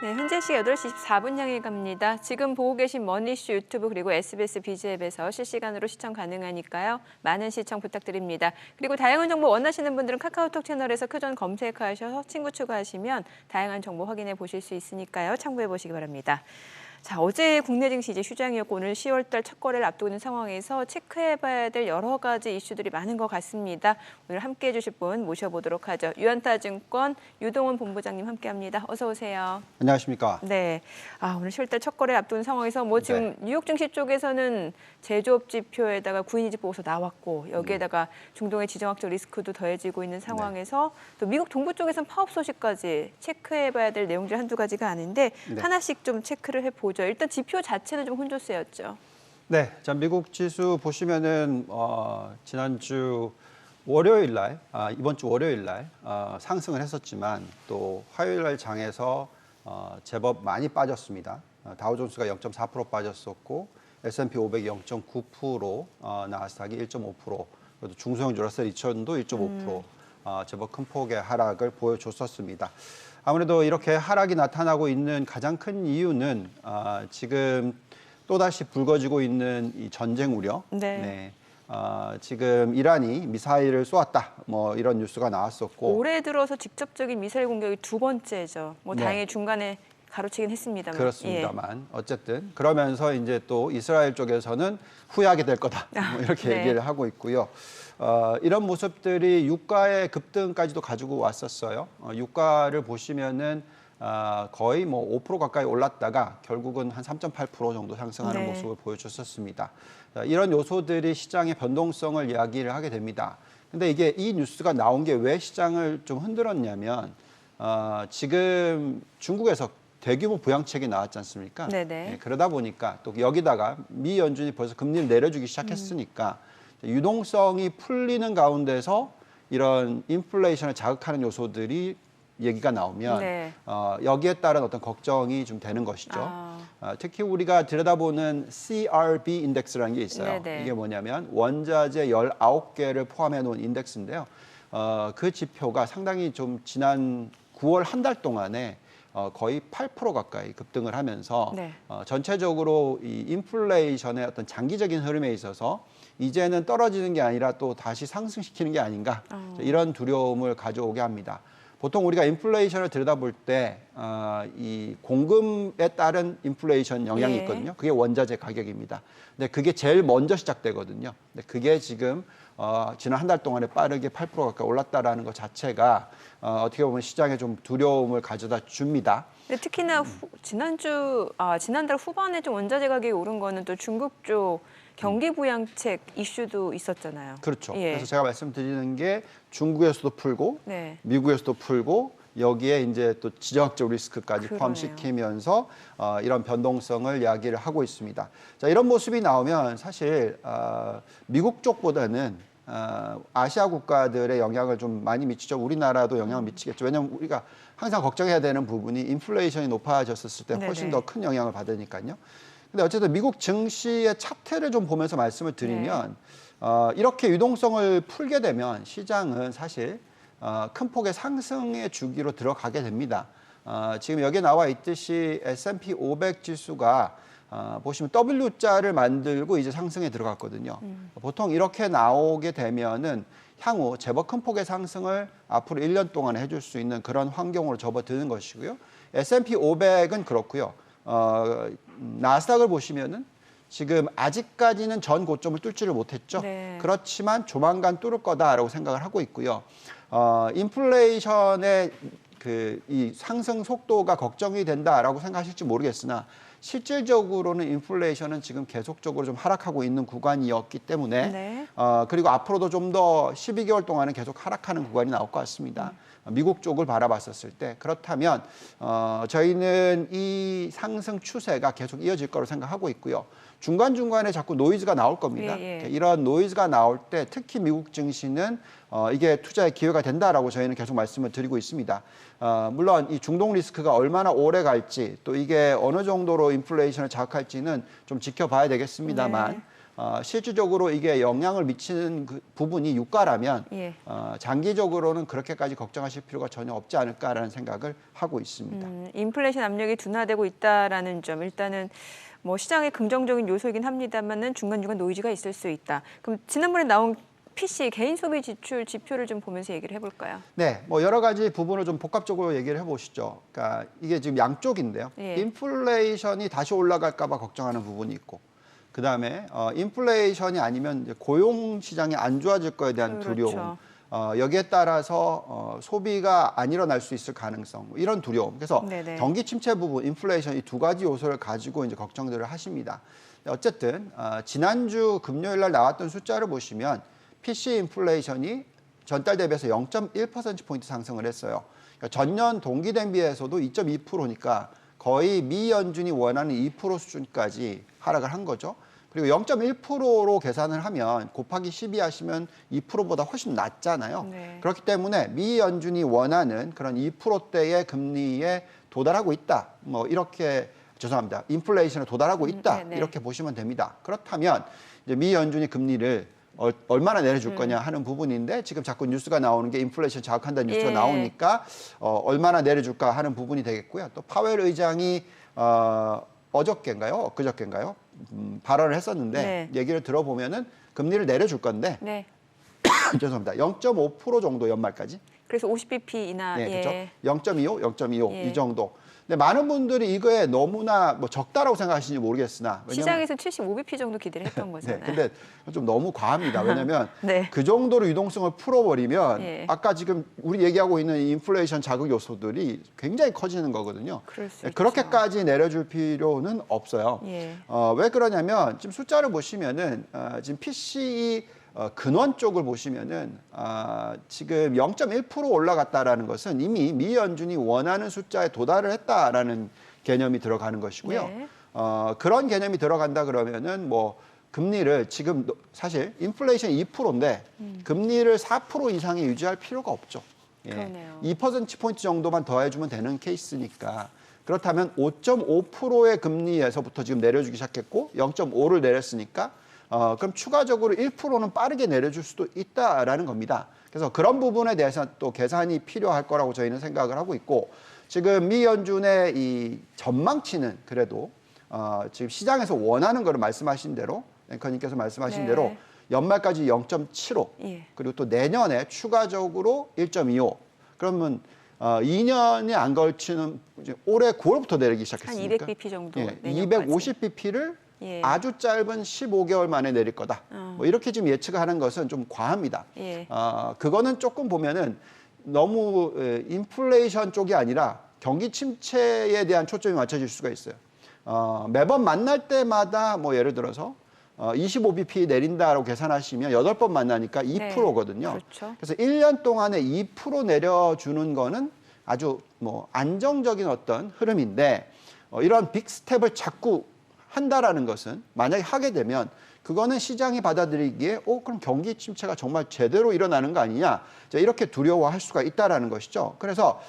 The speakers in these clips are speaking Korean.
네, 현재 시각 8시 24분 향해 갑니다. 지금 보고 계신 머니쇼 유튜브 그리고 SBS 비즈앱에서 실시간으로 시청 가능하니까요. 많은 시청 부탁드립니다. 그리고 다양한 정보 원하시는 분들은 카카오톡 채널에서 표준 검색하셔서 친구 추가하시면 다양한 정보 확인해 보실 수 있으니까요. 참고해 보시기 바랍니다. 자, 어제 국내 증시 이제 휴장이었고 오늘 10월달 첫 거래를 앞두고 있는 상황에서 체크해봐야 될 여러 가지 이슈들이 많은 것 같습니다. 오늘 함께해 주실 분 모셔보도록 하죠. 유한타증권 유동훈 본부장님 함께합니다. 어서 오세요. 안녕하십니까. 네, 오늘 10월달 첫 거래를 앞두는 상황에서 뭐 지금 뉴욕 증시 쪽에서는 제조업 지표에다가 구인이직 보고서 나왔고 여기에다가 중동의 지정학적 리스크도 더해지고 있는 상황에서 또 미국 동부 쪽에서는 파업 소식까지 체크해봐야 될 내용들 한두 가지가 아닌데 하나씩 좀 체크를 해보죠. 일단 지표 자체는 좀 혼조세였죠. 네, 자 미국 지수 보시면은 지난주 월요일 날, 이번 주 월요일 날 상승을 했었지만 또 화요일 날 장에서 제법 많이 빠졌습니다. 다우존스가 0.4% 빠졌었고 S&P 500이 0.9%, 나스닥이 1.5%, 그리고 중소형주 러셀 2000도 1.5% 제법 큰 폭의 하락을 보여줬었습니다. 아무래도 이렇게 하락이 나타나고 있는 가장 큰 이유는 지금 또다시 불거지고 있는 이 전쟁 우려. 네. 지금 이란이 미사일을 쏘았다. 뭐 이런 뉴스가 나왔었고 올해 들어서 직접적인 미사일 공격이 두 번째죠. 뭐 다행히 중간에 가로채긴 했습니다만. 그렇습니다만 어쨌든 그러면서 이제 또 이스라엘 쪽에서는 후회하게 될 거다. 뭐 이렇게 얘기를 하고 있고요. 이런 모습들이 유가의 급등까지도 가지고 왔었어요. 유가를 보시면은 거의 뭐 5% 가까이 올랐다가 결국은 한 3.8% 정도 상승하는 모습을 보여줬었습니다. 이런 요소들이 시장의 변동성을 이야기를 하게 됩니다. 근데 이게 이 뉴스가 나온 게 왜 시장을 좀 흔들었냐면 지금 중국에서 대규모 부양책이 나왔지 않습니까? 네, 그러다 보니까 또 여기다가 미 연준이 벌써 금리를 내려주기 시작했으니까 유동성이 풀리는 가운데서 이런 인플레이션을 자극하는 요소들이 얘기가 나오면 여기에 따른 어떤 걱정이 좀 되는 것이죠. 특히 우리가 들여다보는 CRB 인덱스라는 게 있어요. 이게 뭐냐면 원자재 19개를 포함해 놓은 인덱스인데요. 그 지표가 상당히 좀 지난 9월 한 달 동안에 거의 8% 가까이 급등을 하면서 전체적으로 이 인플레이션의 어떤 장기적인 흐름에 있어서 이제는 떨어지는 게 아니라 또 다시 상승시키는 게 아닌가 이런 두려움을 가져오게 합니다. 보통 우리가 인플레이션을 들여다볼 때 이 공급에 따른 인플레이션 영향이 있거든요. 그게 원자재 가격입니다. 근데 그게 제일 먼저 시작되거든요. 근데 그게 지금 지난 한 달 동안에 빠르게 8% 가까이 올랐다라는 것 자체가 어떻게 보면 시장에 좀 두려움을 가져다 줍니다. 근데 특히나 지난달 후반에 좀 원자재 가격이 오른 거는 또 중국 쪽 경기 부양책 이슈도 있었잖아요. 그렇죠. 그래서 제가 말씀드리는 게 중국에서도 풀고 미국에서도 풀고 여기에 이제 또 지정학적 리스크까지 포함시키면서 이런 변동성을 이야기를 하고 있습니다. 자, 이런 모습이 나오면 사실 미국 쪽보다는 아시아 국가들의 영향을 좀 많이 미치죠. 우리나라도 영향을 미치겠죠. 왜냐하면 우리가 항상 걱정해야 되는 부분이 인플레이션이 높아졌을 때 훨씬 더 큰 영향을 받으니까요. 근데 어쨌든 미국 증시의 차트를 좀 보면서 말씀을 드리면 이렇게 유동성을 풀게 되면 시장은 사실 큰 폭의 상승의 주기로 들어가게 됩니다. 지금 여기에 나와 있듯이 S&P 500 지수가 보시면 W자를 만들고 이제 상승에 들어갔거든요. 보통 이렇게 나오게 되면은 향후 제법 큰 폭의 상승을 앞으로 1년 동안 해줄 수 있는 그런 환경으로 접어드는 것이고요. S&P 500은 그렇고요. 나스닥을 보시면은 지금 아직까지는 전 고점을 뚫지를 못했죠. 그렇지만 조만간 뚫을 거다라고 생각을 하고 있고요. 인플레이션의 이 상승 속도가 걱정이 된다라고 생각하실지 모르겠으나 실질적으로는 인플레이션은 지금 계속적으로 좀 하락하고 있는 구간이었기 때문에 그리고 앞으로도 좀 더 12개월 동안은 계속 하락하는 구간이 나올 것 같습니다. 미국 쪽을 바라봤었을 때 그렇다면 저희는 이 상승 추세가 계속 이어질 거로 생각하고 있고요. 중간중간에 자꾸 노이즈가 나올 겁니다. 이런 노이즈가 나올 때 특히 미국 증시는 이게 투자의 기회가 된다라고 저희는 계속 말씀을 드리고 있습니다. 물론 이 중동 리스크가 얼마나 오래 갈지 또 이게 어느 정도로 인플레이션을 자극할지는 좀 지켜봐야 되겠습니다만 실질적으로 이게 영향을 미치는 그 부분이 유가라면 예. 장기적으로는 그렇게까지 걱정하실 필요가 전혀 없지 않을까라는 생각을 하고 있습니다. 인플레이션 압력이 둔화되고 있다라는 점 일단은 뭐 시장의 긍정적인 요소이긴 합니다만은 중간중간 노이즈가 있을 수 있다. 그럼 지난번에 나온 PC 개인 소비 지출 지표를 좀 보면서 얘기를 해볼까요? 네, 뭐 여러 가지 부분을 좀 복합적으로 얘기를 해보시죠. 그러니까 이게 지금 양쪽인데요. 예. 인플레이션이 다시 올라갈까 봐 걱정하는 부분이 있고, 그 다음에 인플레이션이 아니면 이제 고용 시장이 안 좋아질 거에 대한 그렇죠. 두려움. 여기에 따라서 소비가 안 일어날 수 있을 가능성, 뭐 이런 두려움. 그래서 네네. 경기 침체 부분, 인플레이션 이 두 가지 요소를 가지고 이제 걱정들을 하십니다. 어쨌든 지난주 금요일 날 나왔던 숫자를 보시면 PC 인플레이션이 전달 대비해서 0.1%포인트 상승을 했어요. 그러니까 전년 동기 대비해서도 2.2%니까 거의 미 연준이 원하는 2% 수준까지 하락을 한 거죠. 그리고 0.1%로 계산을 하면 곱하기 12 하시면 2%보다 훨씬 낮잖아요. 네. 그렇기 때문에 미 연준이 원하는 그런 2%대의 금리에 도달하고 있다. 뭐 이렇게 죄송합니다. 인플레이션에 도달하고 있다. 네네. 이렇게 보시면 됩니다. 그렇다면 이제 미 연준이 금리를 얼마나 내려줄 거냐 하는 부분인데 지금 자꾸 뉴스가 나오는 게 인플레이션 자극한다는 뉴스가 예. 나오니까 얼마나 내려줄까 하는 부분이 되겠고요. 또 파웰 의장이 어저께인가요? 엊그저께인가요? 발언을 했었는데 네. 얘기를 들어보면은 금리를 내려줄 건데 네. 죄송합니다. 0.5% 정도 연말까지. 그래서 50bp 인하. 네, 예. 그렇죠. 0.25, 0.25 예. 이 정도. 근데 많은 분들이 이거에 너무나 뭐 적다라고 생각하시는지 모르겠으나 시장에서 75bp 정도 기대를 했던 네, 거잖아요. 근데 좀 너무 과합니다. 왜냐하면 네. 그 정도로 유동성을 풀어버리면 예. 아까 지금 우리 얘기하고 있는 인플레이션 자극 요소들이 굉장히 커지는 거거든요. 그럴 수 네, 있죠. 그렇게까지 내려줄 필요는 없어요. 예. 왜 그러냐면 지금 숫자를 보시면은 지금 PCE 근원 쪽을 보시면은 지금 0.1% 올라갔다라는 것은 이미 미 연준이 원하는 숫자에 도달을 했다라는 개념이 들어가는 것이고요. 네. 그런 개념이 들어간다 그러면은 뭐 금리를 지금 사실 인플레이션 2%인데 금리를 4% 이상에 유지할 필요가 없죠. 그러네요. 2%포인트 정도만 더해주면 되는 케이스니까. 그렇다면 5.5%의 금리에서부터 지금 내려주기 시작했고 0.5를 내렸으니까 그럼 추가적으로 1%는 빠르게 내려줄 수도 있다라는 겁니다. 그래서 그런 부분에 대해서 또 계산이 필요할 거라고 저희는 생각을 하고 있고 지금 미 연준의 이 전망치는 그래도 지금 시장에서 원하는 거를 말씀하신 대로 앵커님께서 말씀하신 네. 대로 연말까지 0.75 예. 그리고 또 내년에 추가적으로 1.25 그러면 2년이 안 걸치는 이제 올해 9월부터 내리기 한 시작했으니까 200bp 정도. 예, 내년까지. 250bp를 예. 아주 짧은 15개월 만에 내릴 거다. 뭐 이렇게 지금 예측하는 것은 좀 과합니다. 예. 그거는 조금 보면은 너무 인플레이션 쪽이 아니라 경기 침체에 대한 초점이 맞춰질 수가 있어요. 매번 만날 때마다 뭐 예를 들어서 25bp 내린다라고 계산하시면 8번 만나니까 2%거든요. 그렇죠. 그래서 1년 동안에 2% 내려주는 거는 아주 뭐 안정적인 어떤 흐름인데 이런 빅 스텝을 자꾸 한다라는 것은 만약에 하게 되면 그거는 시장이 받아들이기에 그럼 경기 침체가 정말 제대로 일어나는 거 아니냐 이렇게 두려워할 수가 있다라는 것이죠. 그래서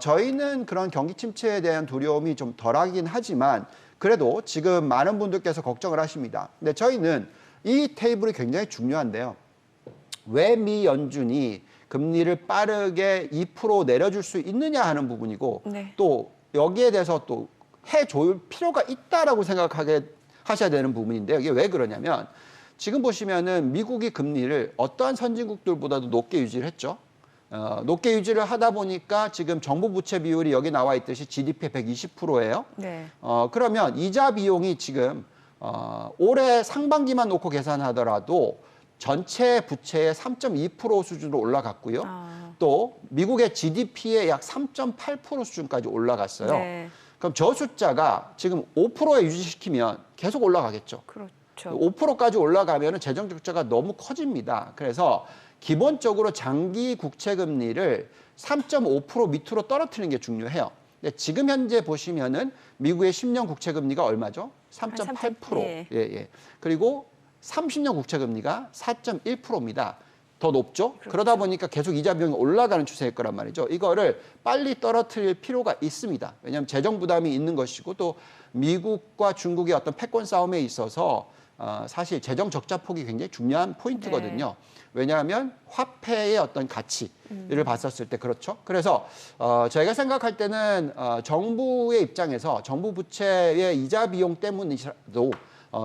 저희는 그런 경기 침체에 대한 두려움이 좀 덜하긴 하지만 그래도 지금 많은 분들께서 걱정을 하십니다. 근데 저희는 이 테이블이 굉장히 중요한데요. 왜 미 연준이 금리를 빠르게 2% 내려줄 수 있느냐 하는 부분이고 네. 또 여기에 대해서 또 해줄 필요가 있다라고 생각하게 하셔야 되는 부분인데요. 이게 왜 그러냐면 지금 보시면은 미국이 금리를 어떠한 선진국들보다도 높게 유지를 했죠. 높게 유지를 하다 보니까 지금 정부 부채 비율이 여기 나와 있듯이 GDP의 120%예요. 네. 그러면 이자 비용이 지금 올해 상반기만 놓고 계산하더라도 전체 부채의 3.2% 수준으로 올라갔고요. 또 미국의 GDP의 약 3.8% 수준까지 올라갔어요. 네. 그럼 저 숫자가 지금 5%에 유지시키면 계속 올라가겠죠. 그렇죠. 5%까지 올라가면 재정 적자가 너무 커집니다. 그래서 기본적으로 장기 국채 금리를 3.5% 밑으로 떨어뜨리는 게 중요해요. 근데 지금 현재 보시면은 미국의 10년 국채 금리가 얼마죠? 3.8%. 예. 그리고 30년 국채 금리가 4.1%입니다. 더 높죠? 그렇죠. 그러다 보니까 계속 이자 비용이 올라가는 추세일 거란 말이죠. 이거를 빨리 떨어뜨릴 필요가 있습니다. 왜냐하면 재정 부담이 있는 것이고 또 미국과 중국의 어떤 패권 싸움에 있어서 사실 재정 적자 폭이 굉장히 중요한 포인트거든요. 왜냐하면 화폐의 어떤 가치를 봤었을 때 그렇죠. 그래서 저희가 생각할 때는 정부의 입장에서 정부 부채의 이자 비용 때문이라도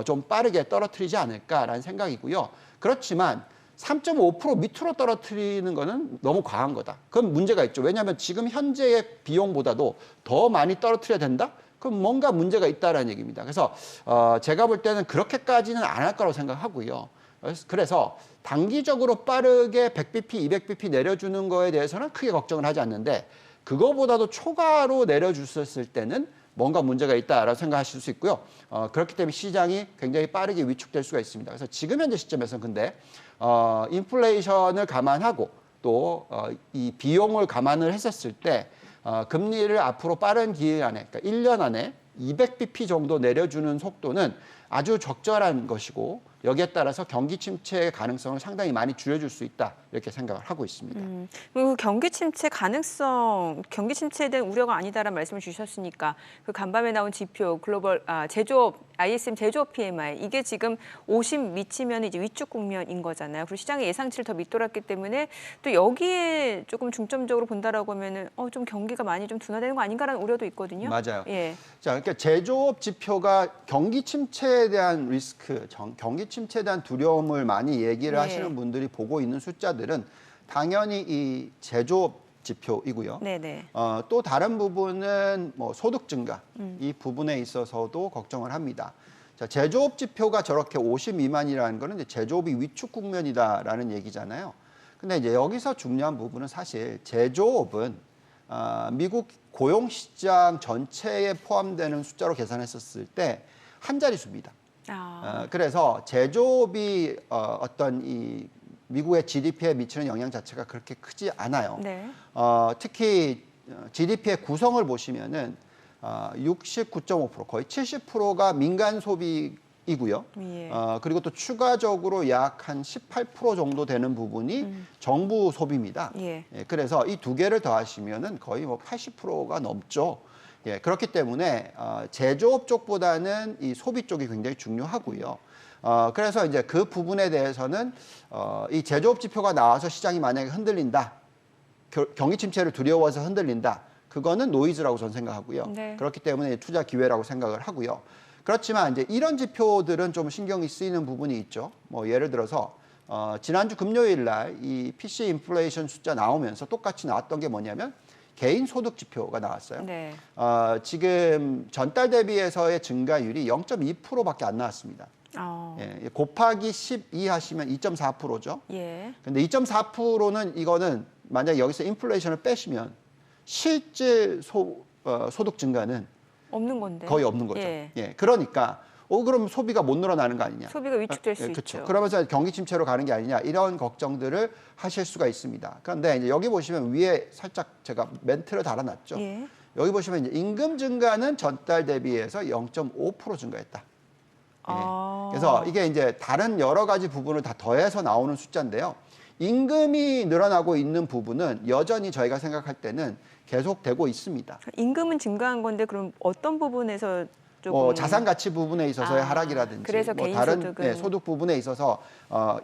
좀 빠르게 떨어뜨리지 않을까라는 생각이고요. 그렇지만 3.5% 밑으로 떨어뜨리는 거는 너무 과한 거다. 그건 문제가 있죠. 왜냐하면 지금 현재의 비용보다도 더 많이 떨어뜨려야 된다? 그럼 뭔가 문제가 있다라는 얘기입니다. 그래서 제가 볼 때는 그렇게까지는 안 할 거라고 생각하고요. 그래서 단기적으로 빠르게 100bp, 200bp 내려주는 거에 대해서는 크게 걱정을 하지 않는데 그거보다도 초과로 내려줬을 때는 뭔가 문제가 있다라고 생각하실 수 있고요. 그렇기 때문에 시장이 굉장히 빠르게 위축될 수가 있습니다. 그래서 지금 현재 시점에서는 근데 인플레이션을 감안하고 또 이 비용을 감안을 했었을 때 금리를 앞으로 빠른 기일 안에, 그러니까 1년 안에 200bp 정도 내려주는 속도는 아주 적절한 것이고 여기에 따라서 경기 침체의 가능성을 상당히 많이 줄여줄 수 있다 이렇게 생각을 하고 있습니다. 그리고 경기 침체 가능성, 경기 침체에 대한 우려가 아니다라는 말씀을 주셨으니까 그 간밤에 나온 지표, 글로벌 제조업 ISM 제조업 PMI 이게 지금 50 미치면 이제 위축 국면인 거잖아요. 그리고 시장의 예상치를 더 밑돌았기 때문에 또 여기에 조금 중점적으로 본다라고 하면은 좀 경기가 많이 좀 둔화되는 거 아닌가라는 우려도 있거든요. 맞아요. 예. 자, 그러니까 제조업 지표가 경기 침체에 대한 리스크, 경기 침체에 대한 두려움을 많이 얘기를 네. 하시는 분들이 보고 있는 숫자들은 당연히 이 제조업 지표이고요. 네네. 또 다른 부분은 뭐 소득 증가 이 부분에 있어서도 걱정을 합니다. 자, 제조업 지표가 저렇게 50 미만이라는 거는 이제 제조업이 위축 국면이다라는 얘기잖아요. 근데 이제 여기서 중요한 부분은 사실 제조업은 미국 고용시장 전체에 포함되는 숫자로 계산했었을 때 한 자릿수입니다. 그래서 제조업이 어떤 이 미국의 GDP에 미치는 영향 자체가 그렇게 크지 않아요. 네. 특히 GDP의 구성을 보시면은 69.5% 거의 70%가 민간 소비이고요. 예. 그리고 또 추가적으로 약 한 18% 정도 되는 부분이 정부 소비입니다. 예. 그래서 이 두 개를 더하시면은 거의 뭐 80%가 넘죠. 그렇기 때문에 제조업 쪽보다는 이 소비 쪽이 굉장히 중요하고요. 그래서 이제 그 부분에 대해서는 이 제조업 지표가 나와서 시장이 만약에 흔들린다, 경기 침체를 두려워서 흔들린다, 그거는 노이즈라고 저는 생각하고요. 네. 그렇기 때문에 투자 기회라고 생각을 하고요. 그렇지만 이제 이런 지표들은 좀 신경이 쓰이는 부분이 있죠. 뭐 예를 들어서 지난주 금요일 날 이 PC 인플레이션 숫자 나오면서 똑같이 나왔던 게 뭐냐면 개인 소득 지표가 나왔어요. 네. 지금 전달 대비해서의 증가율이 0.2%밖에 안 나왔습니다. 곱하기 12 하시면 2.4%죠. 예. 근데 2.4%는 이거는 만약 여기서 인플레이션을 빼시면 실질 소득 증가는 없는 건데. 거의 없는 거죠. 예. 그러니까 그럼 소비가 못 늘어나는 거 아니냐. 소비가 위축될 수 그렇죠. 있죠. 그러면서 경기 침체로 가는 게 아니냐 이런 걱정들을 하실 수가 있습니다. 그런데 이제 여기 보시면 위에 살짝 제가 멘트를 달아놨죠. 예. 여기 보시면 이제 임금 증가는 전달 대비해서 0.5% 증가했다. 그래서 이게 이제 다른 여러 가지 부분을 다 더해서 나오는 숫자인데요. 임금이 늘어나고 있는 부분은 여전히 저희가 생각할 때는 계속되고 있습니다. 임금은 증가한 건데 그럼 어떤 부분에서 조금 자산 가치 부분에 있어서의 하락이라든지 그래서 뭐 개인 다른 소득은 소득 부분에 있어서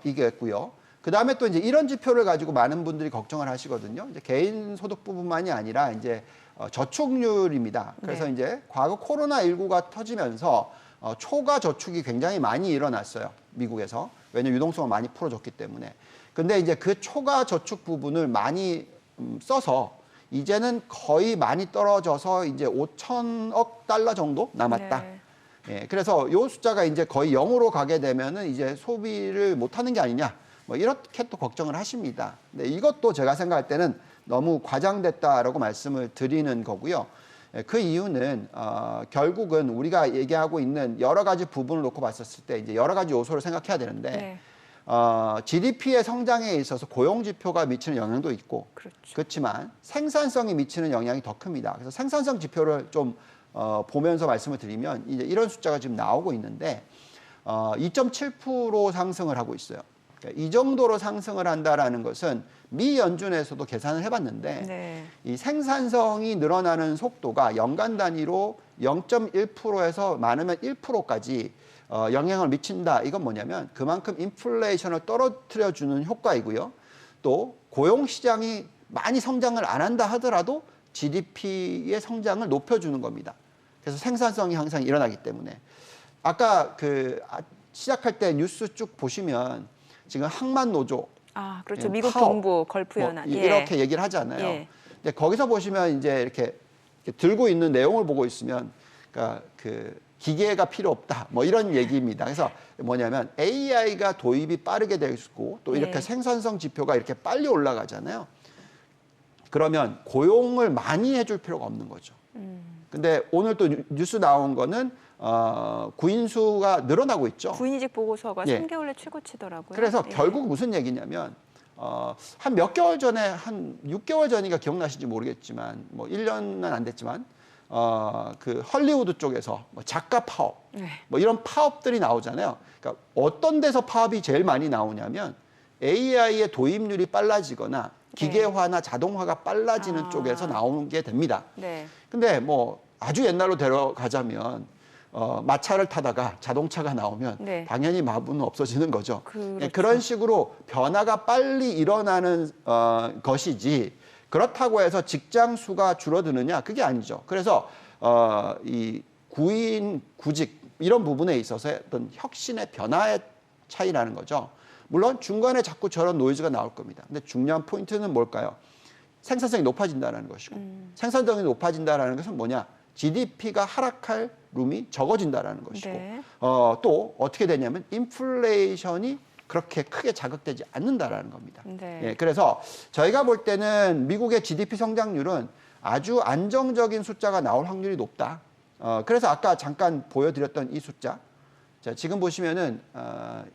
이겠고요. 그다음에 또 이제 이런 지표를 가지고 많은 분들이 걱정을 하시거든요. 이제 개인 소득 부분만이 아니라 이제 저축률입니다. 그래서 네. 이제 과거 코로나19가 터지면서 초과 저축이 굉장히 많이 일어났어요. 미국에서. 왜냐면 유동성을 많이 풀어줬기 때문에. 근데 이제 그 초과 저축 부분을 많이 써서 이제는 거의 많이 떨어져서 이제 5천억 달러 정도 남았다. 네. 그래서 이 숫자가 이제 거의 0으로 가게 되면은 이제 소비를 못 하는 게 아니냐. 뭐 이렇게 또 걱정을 하십니다. 근데 이것도 제가 생각할 때는 너무 과장됐다라고 말씀을 드리는 거고요. 그 이유는 결국은 우리가 얘기하고 있는 여러 가지 부분을 놓고 봤었을 때 이제 여러 가지 요소를 생각해야 되는데 네. GDP의 성장에 있어서 고용 지표가 미치는 영향도 있고 그렇죠. 그렇지만 생산성이 미치는 영향이 더 큽니다. 그래서 생산성 지표를 좀 보면서 말씀을 드리면 이제 이런 숫자가 지금 나오고 있는데 2.7% 상승을 하고 있어요. 그러니까 이 정도로 상승을 한다라는 것은 미 연준에서도 계산을 해봤는데 네. 이 생산성이 늘어나는 속도가 연간 단위로 0.1%에서 많으면 1%까지 영향을 미친다. 이건 뭐냐면 그만큼 인플레이션을 떨어뜨려 주는 효과이고요. 또 고용 시장이 많이 성장을 안 한다 하더라도 GDP의 성장을 높여주는 겁니다. 그래서 생산성이 항상 일어나기 때문에 아까 시작할 때 뉴스 쭉 보시면 지금 항만 노조, 그렇죠. 미국 파업, 동부 걸프 연합 이렇게 얘기를 하잖아요. 예. 근데 거기서 보시면 이제 이렇게 들고 있는 내용을 보고 있으면, 그러니까 기계가 필요 없다, 뭐 이런 얘기입니다. 그래서 뭐냐면 AI가 도입이 빠르게 되고 또 이렇게 예. 생산성 지표가 이렇게 빨리 올라가잖아요. 그러면 고용을 많이 해줄 필요가 없는 거죠. 근데 오늘 또 뉴스 나온 거는 구인 수가 늘어나고 있죠. 구인이직 보고서가 예. 3개월 내 최고치더라고요. 그래서 예. 결국 무슨 얘기냐면 한 몇 개월 전에 한 6개월 전인가 기억나실지 모르겠지만 뭐 1년은 안 됐지만 헐리우드 쪽에서 뭐 작가 파업 네. 뭐 이런 파업들이 나오잖아요. 그러니까 어떤 데서 파업이 제일 많이 나오냐면 AI의 도입률이 빨라지거나 기계화나 자동화가 빨라지는 쪽에서 나오는 게 됩니다. 네. 근데 뭐 아주 옛날로 데려가자면 마차를 타다가 자동차가 나오면 네. 당연히 마부는 없어지는 거죠. 그렇죠. 그런 식으로 변화가 빨리 일어나는 것이지 그렇다고 해서 직장 수가 줄어드느냐 그게 아니죠. 그래서 이 구인 구직 이런 부분에 있어서 어떤 혁신의 변화의 차이라는 거죠. 물론 중간에 자꾸 저런 노이즈가 나올 겁니다. 근데 중요한 포인트는 뭘까요? 생산성이 높아진다는 것이고 생산성이 높아진다는 것은 뭐냐? GDP가 하락할 룸이 적어진다는 것이고 네. 또 어떻게 되냐면 인플레이션이 그렇게 크게 자극되지 않는다라는 겁니다. 네. 예, 그래서 저희가 볼 때는 미국의 GDP 성장률은 아주 안정적인 숫자가 나올 확률이 높다. 그래서 아까 잠깐 보여드렸던 이 숫자, 자, 지금 보시면은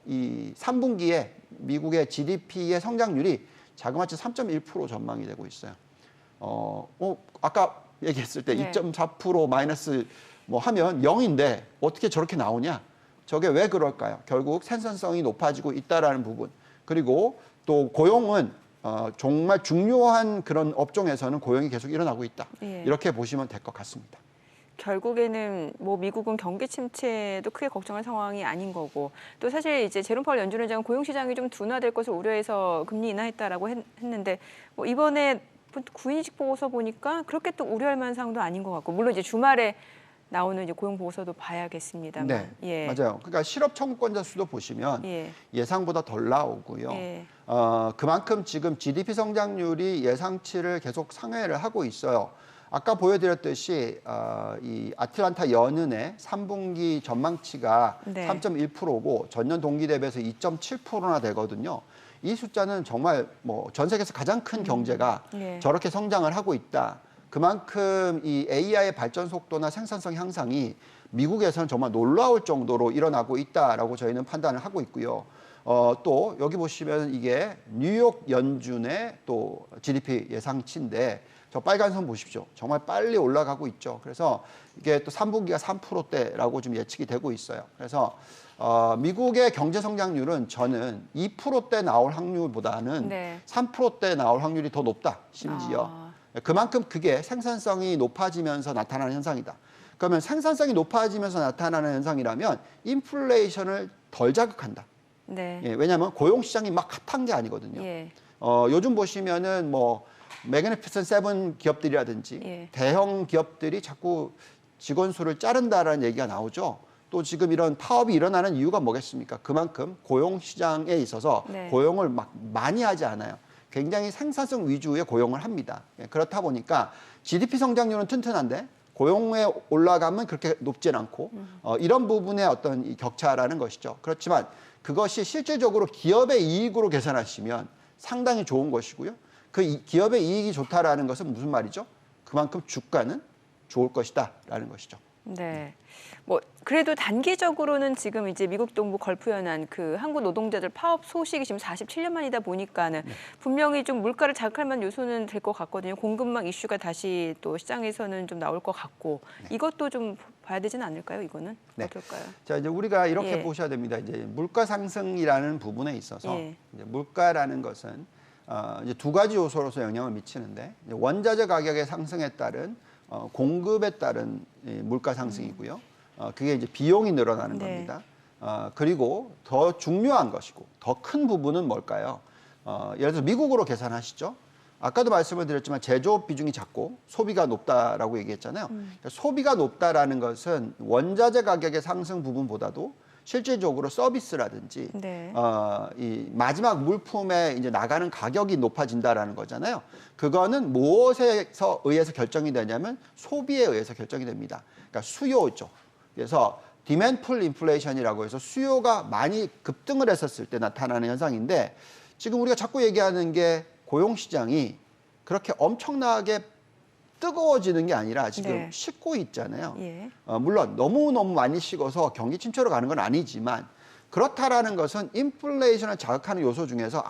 이 3분기에 미국의 GDP의 성장률이 자그마치 3.1% 전망이 되고 있어요. 아까 얘기했을 때 네. 2.4% 마이너스 뭐 하면 0인데 어떻게 저렇게 나오냐? 저게 왜 그럴까요? 결국 생산성이 높아지고 있다라는 부분. 그리고 또 고용은 정말 중요한 그런 업종에서는 고용이 계속 일어나고 있다. 예. 이렇게 보시면 될 것 같습니다. 결국에는 뭐 미국은 경기 침체도 크게 걱정할 상황이 아닌 거고 또 사실 이제 제롬 파월 연준 의장은 고용 시장이 좀 둔화될 것을 우려해서 금리 인하했다라고 했는데 뭐 이번에 구인직 보고서 보니까 그렇게 또 우려할 만한 상황도 아닌 것 같고 물론 이제 주말에 나오는 이제 고용 보고서도 봐야겠습니다만. 네, 예. 맞아요. 그러니까 실업 청구권자 수도 보시면 예. 예상보다 덜 나오고요. 예. 그만큼 지금 GDP 성장률이 예상치를 계속 상회를 하고 있어요. 아까 보여드렸듯이 이 아틀란타 연은의 3분기 전망치가 네. 3.1%고 전년 동기 대비해서 2.7%나 되거든요. 이 숫자는 정말 뭐 전 세계에서 가장 큰 경제가 예. 저렇게 성장을 하고 있다. 그만큼 이 AI의 발전 속도나 생산성 향상이 미국에서는 정말 놀라울 정도로 일어나고 있다라고 저희는 판단을 하고 있고요. 또 여기 보시면 이게 뉴욕 연준의 또 GDP 예상치인데 저 빨간 선 보십시오. 정말 빨리 올라가고 있죠. 그래서 이게 또 3분기가 3%대라고 좀 예측이 되고 있어요. 그래서 미국의 경제 성장률은 저는 2%대 나올 확률보다는 네. 3%대 나올 확률이 더 높다. 심지어. 그만큼 그게 생산성이 높아지면서 나타나는 현상이다. 그러면 생산성이 높아지면서 나타나는 현상이라면 인플레이션을 덜 자극한다. 네. 예, 왜냐하면 고용 시장이 막 핫한 게 아니거든요. 예. 요즘 보시면은 뭐 매그니피센트 세븐 기업들이라든지 예. 대형 기업들이 자꾸 직원 수를 자른다라는 얘기가 나오죠. 또 지금 이런 파업이 일어나는 이유가 뭐겠습니까? 그만큼 고용 시장에 있어서 네. 고용을 막 많이 하지 않아요. 굉장히 생산성 위주의 고용을 합니다. 예, 그렇다 보니까 GDP 성장률은 튼튼한데 고용에 올라가면 그렇게 높진 않고 이런 부분의 어떤 이 격차라는 것이죠. 그렇지만 그것이 실질적으로 기업의 이익으로 계산하시면 상당히 좋은 것이고요. 그 기업의 이익이 좋다라는 것은 무슨 말이죠? 그만큼 주가는 좋을 것이다라는 것이죠. 네. 뭐 그래도 단기적으로는 지금 이제 미국 동부 걸프 연안 그 한국 노동자들 파업 소식이 지금 47년 만이다 보니까는 분명히 좀 물가를 자극할 만한 요소는 될 것 같거든요. 공급망 이슈가 다시 또 시장에서는 좀 나올 것 같고 이것도 좀 봐야 되지는 않을까요? 이거는 네. 어떨까요? 자, 이제 우리가 이렇게 예. 보셔야 됩니다. 이제 물가 상승이라는 부분에 있어서 예. 이제 물가라는 것은 이제 두 가지 요소로서 영향을 미치는데 이제 원자재 가격의 상승에 따른 공급에 따른 이 물가 상승이고요. 그게 이제 비용이 늘어나는 네. 겁니다. 그리고 더 중요한 것이고 더 큰 부분은 뭘까요? 예를 들어서 미국으로 계산하시죠. 아까도 말씀을 드렸지만 제조업 비중이 작고 소비가 높다라고 얘기했잖아요. 그러니까 소비가 높다라는 것은 원자재 가격의 상승 부분보다도 실질적으로 서비스라든지 네. 이 마지막 물품에 이제 나가는 가격이 높아진다라는 거잖아요. 그거는 무엇에서 의해서 결정이 되냐면 소비에 의해서 결정이 됩니다. 그러니까 수요죠. 그래서 디맨드 풀 인플레이션이라고 해서 수요가 많이 급등을 했었을 때 나타나는 현상인데 지금 우리가 자꾸 얘기하는 게 고용 시장이 그렇게 엄청나게 뜨거워지는 게 아니라 지금 네. 식고 있잖아요. 예. 물론 너무너무 많이 식어서 경기 침체로 가는 건 아니지만 그렇다라는 것은 인플레이션을 자극하는 요소 중에서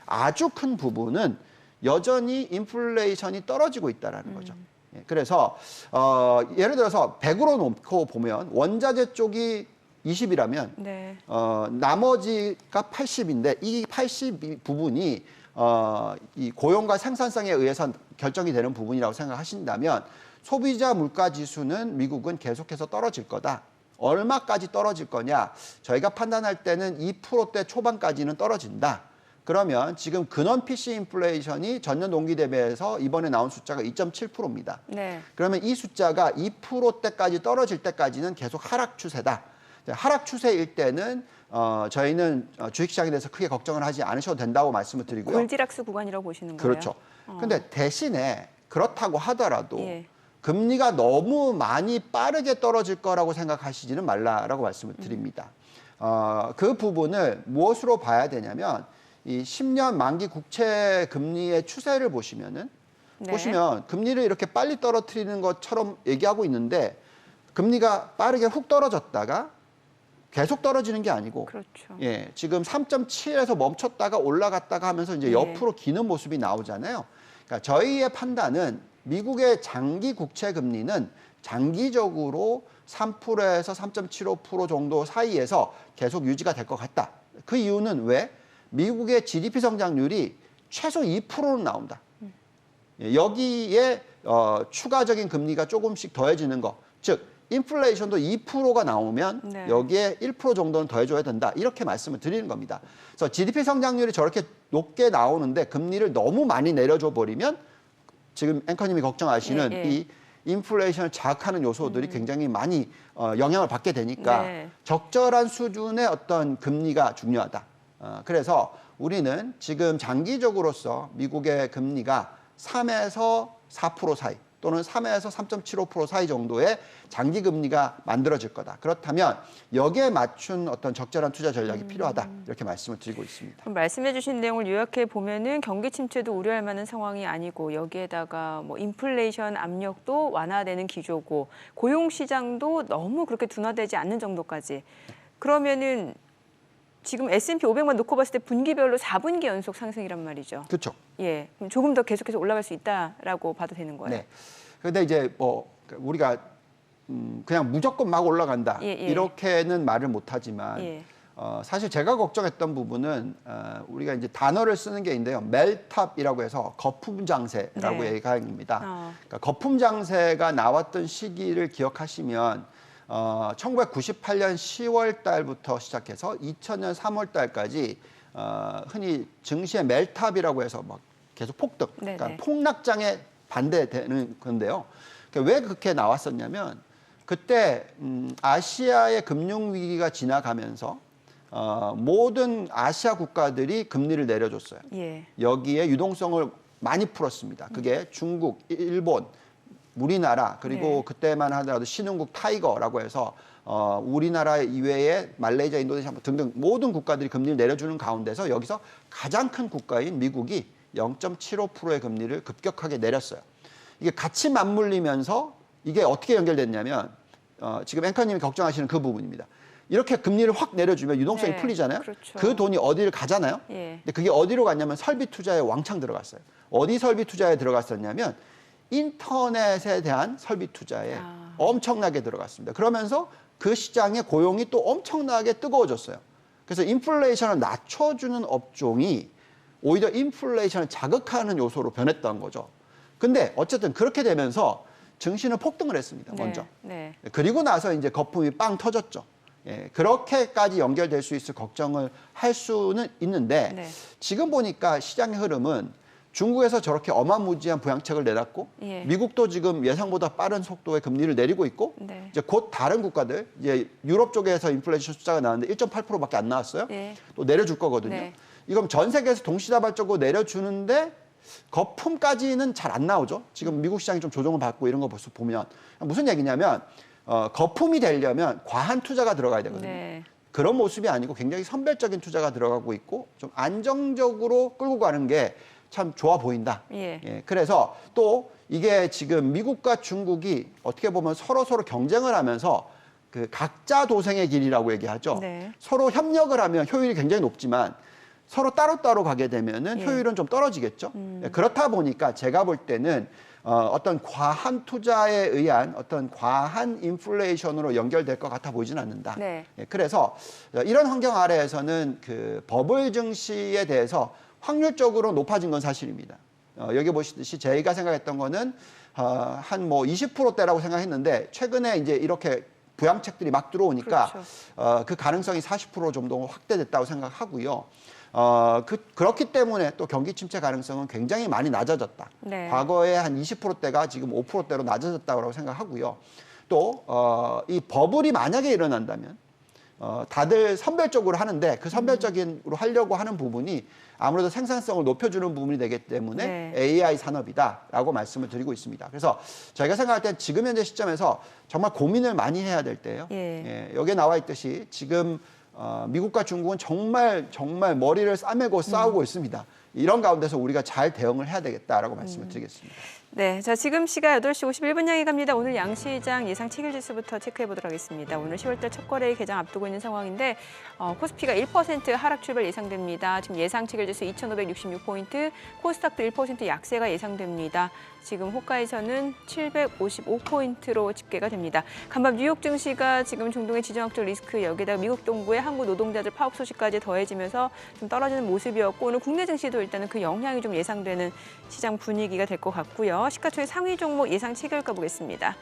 아주 큰 부분은 여전히 인플레이션이 떨어지고 있다는 거죠. 예, 그래서 예를 들어서 100으로 놓고 보면 원자재 쪽이 20이라면 네. 나머지가 80인데 이 80 부분이 이 고용과 생산성에 의해서 결정이 되는 부분이라고 생각하신다면 소비자 물가 지수는 미국은 계속해서 떨어질 거다. 얼마까지 떨어질 거냐? 저희가 판단할 때는 2%대 초반까지는 떨어진다. 그러면 지금 근원 PC 인플레이션이 전년 동기 대비해서 이번에 나온 숫자가 2.7%입니다. 네. 그러면 이 숫자가 2%대까지 떨어질 때까지는 계속 하락 추세다. 하락 추세일 때는 저희는 주식시장에 대해서 크게 걱정을 하지 않으셔도 된다고 말씀을 드리고요. 골디락스 구간이라고 보시는 거예요? 그렇죠. 근데 대신에 그렇다고 하더라도 예. 금리가 너무 많이 빠르게 떨어질 거라고 생각하시지는 말라라고 말씀을 드립니다. 그 부분을 무엇으로 봐야 되냐면 이 10년 만기 국채 금리의 추세를 보시면은 네. 보시면 금리를 이렇게 빨리 떨어뜨리는 것처럼 얘기하고 있는데 금리가 빠르게 훅 떨어졌다가 계속 떨어지는 게 아니고 그렇죠. 예, 지금 3.7에서 멈췄다가 올라갔다가 하면서 이제 예. 옆으로 기는 모습이 나오잖아요. 그러니까 저희의 판단은 미국의 장기 국채 금리는 장기적으로 3%에서 3.75% 정도 사이에서 계속 유지가 될 것 같다. 그 이유는 왜? 미국의 GDP 성장률이 최소 2%는 나온다. 예, 여기에 추가적인 금리가 조금씩 더해지는 거. 즉 인플레이션도 2%가 나오면 네. 여기에 1% 정도는 더해줘야 된다. 이렇게 말씀을 드리는 겁니다. 그래서 GDP 성장률이 저렇게 높게 나오는데 금리를 너무 많이 내려줘 버리면 지금 앵커님이 걱정하시는 예, 예. 이 인플레이션을 자극하는 요소들이 굉장히 많이 영향을 받게 되니까 네. 적절한 수준의 어떤 금리가 중요하다. 그래서 우리는 지금 장기적으로서 미국의 금리가 3에서 4% 사이 또는 3에서 3.75% 사이 정도의 장기 금리가 만들어질 거다. 그렇다면 여기에 맞춘 어떤 적절한 투자 전략이 필요하다. 이렇게 말씀을 드리고 있습니다. 그럼 말씀해 주신 내용을 요약해 보면은 경기 침체도 우려할 만한 상황이 아니고 여기에다가 뭐 인플레이션 압력도 완화되는 기조고 고용 시장도 너무 그렇게 둔화되지 않는 정도까지. 그러면은 지금 S&P 500만 놓고 봤을 때 분기별로 4분기 연속 상승이란 말이죠. 그렇죠. 예. 그럼 조금 더 계속해서 올라갈 수 있다라고 봐도 되는 거예요. 네. 그런데 이제 뭐 우리가 그냥 무조건 막 올라간다 예, 예. 이렇게는 말을 못하지만 예. 사실 제가 걱정했던 부분은 우리가 이제 단어를 쓰는 게 있는데요. 멜탑이라고 해서 거품 장세라고 네. 얘기합니다. 그러니까 거품 장세가 나왔던 시기를 기억하시면 1998년 10월 달부터 시작해서 2000년 3월 달까지 흔히 증시의 멜탑이라고 해서 막 계속 폭등, 그러니까 네네. 폭락장에 반대되는 건데요. 그러니까 왜 그렇게 나왔었냐면 그때 아시아의 금융 위기가 지나가면서 모든 아시아 국가들이 금리를 내려줬어요. 예. 여기에 유동성을 많이 풀었습니다. 그게 중국, 일본, 우리나라 그리고 네. 그때만 하더라도 신흥국 타이거라고 해서 우리나라 이외에 말레이시아, 인도네시아 등등 모든 국가들이 금리를 내려주는 가운데서 여기서 가장 큰 국가인 미국이 0.75%의 금리를 급격하게 내렸어요. 이게 같이 맞물리면서 이게 어떻게 연결됐냐면 지금 앵커님이 걱정하시는 그 부분입니다. 이렇게 금리를 확 내려주면 유동성이 네, 풀리잖아요. 그렇죠. 그 돈이 어디를 가잖아요. 예. 근데 그게 어디로 갔냐면 설비 투자에 왕창 들어갔어요. 어디 설비 투자에 들어갔었냐면 인터넷에 대한 설비 투자에 엄청나게 들어갔습니다. 그러면서 그 시장의 고용이 또 엄청나게 뜨거워졌어요. 그래서 인플레이션을 낮춰주는 업종이 오히려 인플레이션을 자극하는 요소로 변했던 거죠. 근데 어쨌든 그렇게 되면서 증시는 폭등을 했습니다. 먼저. 네. 그리고 나서 이제 거품이 빵 터졌죠. 예, 그렇게까지 연결될 수 있을 걱정을 할 수는 있는데 네. 지금 보니까 시장의 흐름은 중국에서 저렇게 어마무지한 부양책을 내놨고 예. 미국도 지금 예상보다 빠른 속도의 금리를 내리고 있고 네. 이제 곧 다른 국가들 이제 유럽 쪽에서 인플레이션 숫자가 나왔는데 1.8%밖에 안 나왔어요. 예. 또 내려줄 거거든요. 네. 이건 전 세계에서 동시다발적으로 내려주는데 거품까지는 잘 안 나오죠. 지금 미국 시장이 좀 조정을 받고 이런 거 벌써 보면 무슨 얘기냐면 거품이 되려면 과한 투자가 들어가야 되거든요. 네. 그런 모습이 아니고 굉장히 선별적인 투자가 들어가고 있고 좀 안정적으로 끌고 가는 게 참 좋아 보인다. 예. 예, 그래서 또 이게 지금 미국과 중국이 어떻게 보면 서로 경쟁을 하면서 그 각자 도생의 길이라고 얘기하죠. 네. 서로 협력을 하면 효율이 굉장히 높지만 서로 따로따로 가게 되면은 예. 효율은 좀 떨어지겠죠. 예, 그렇다 보니까 제가 볼 때는 어떤 과한 투자에 의한 어떤 과한 인플레이션으로 연결될 것 같아 보이지는 않는다. 네. 예, 그래서 이런 환경 아래에서는 그 버블 증시에 대해서 확률적으로 높아진 건 사실입니다. 여기 보시듯이 저희가 생각했던 거는 한 뭐 20%대라고 생각했는데 최근에 이제 이렇게 부양책들이 막 들어오니까 그렇죠. 그 가능성이 40% 정도 확대됐다고 생각하고요. 그렇기 때문에 또 경기 침체 가능성은 굉장히 많이 낮아졌다. 네. 과거에 한 20%대가 지금 5%대로 낮아졌다고 생각하고요. 또 이 버블이 만약에 일어난다면 다들 선별적으로 하는데 그 선별적으로 하려고 하는 부분이 아무래도 생산성을 높여주는 부분이 되기 때문에 네. AI 산업이다라고 말씀을 드리고 있습니다. 그래서 저희가 생각할 때 지금 현재 시점에서 정말 고민을 많이 해야 될 때예요. 예. 예, 여기에 나와 있듯이 지금 미국과 중국은 정말 머리를 싸매고 싸우고 있습니다. 이런 가운데서 우리가 잘 대응을 해야 되겠다라고 말씀을 드리겠습니다. 네, 자 지금 시각 8시 51분 향해 갑니다. 오늘 양시장 예상 체결지수부터 체크해 보도록 하겠습니다. 오늘 10월달 첫 거래 개장 앞두고 있는 상황인데 코스피가 1% 하락 출발 예상됩니다. 지금 예상 체결지수 2,566포인트, 코스닥도 1% 약세가 예상됩니다. 지금 호가에서는 755포인트로 집계가 됩니다. 간밤 뉴욕 증시가 지금 중동의 지정학적 리스크 여기다가 미국 동부의 한국 노동자들 파업 소식까지 더해지면서 좀 떨어지는 모습이었고 오늘 국내 증시도 일단은 그 영향이 좀 예상되는 시장 분위기가 될 것 같고요. 시가총액 상위 종목 예상 체결가 보겠습니다.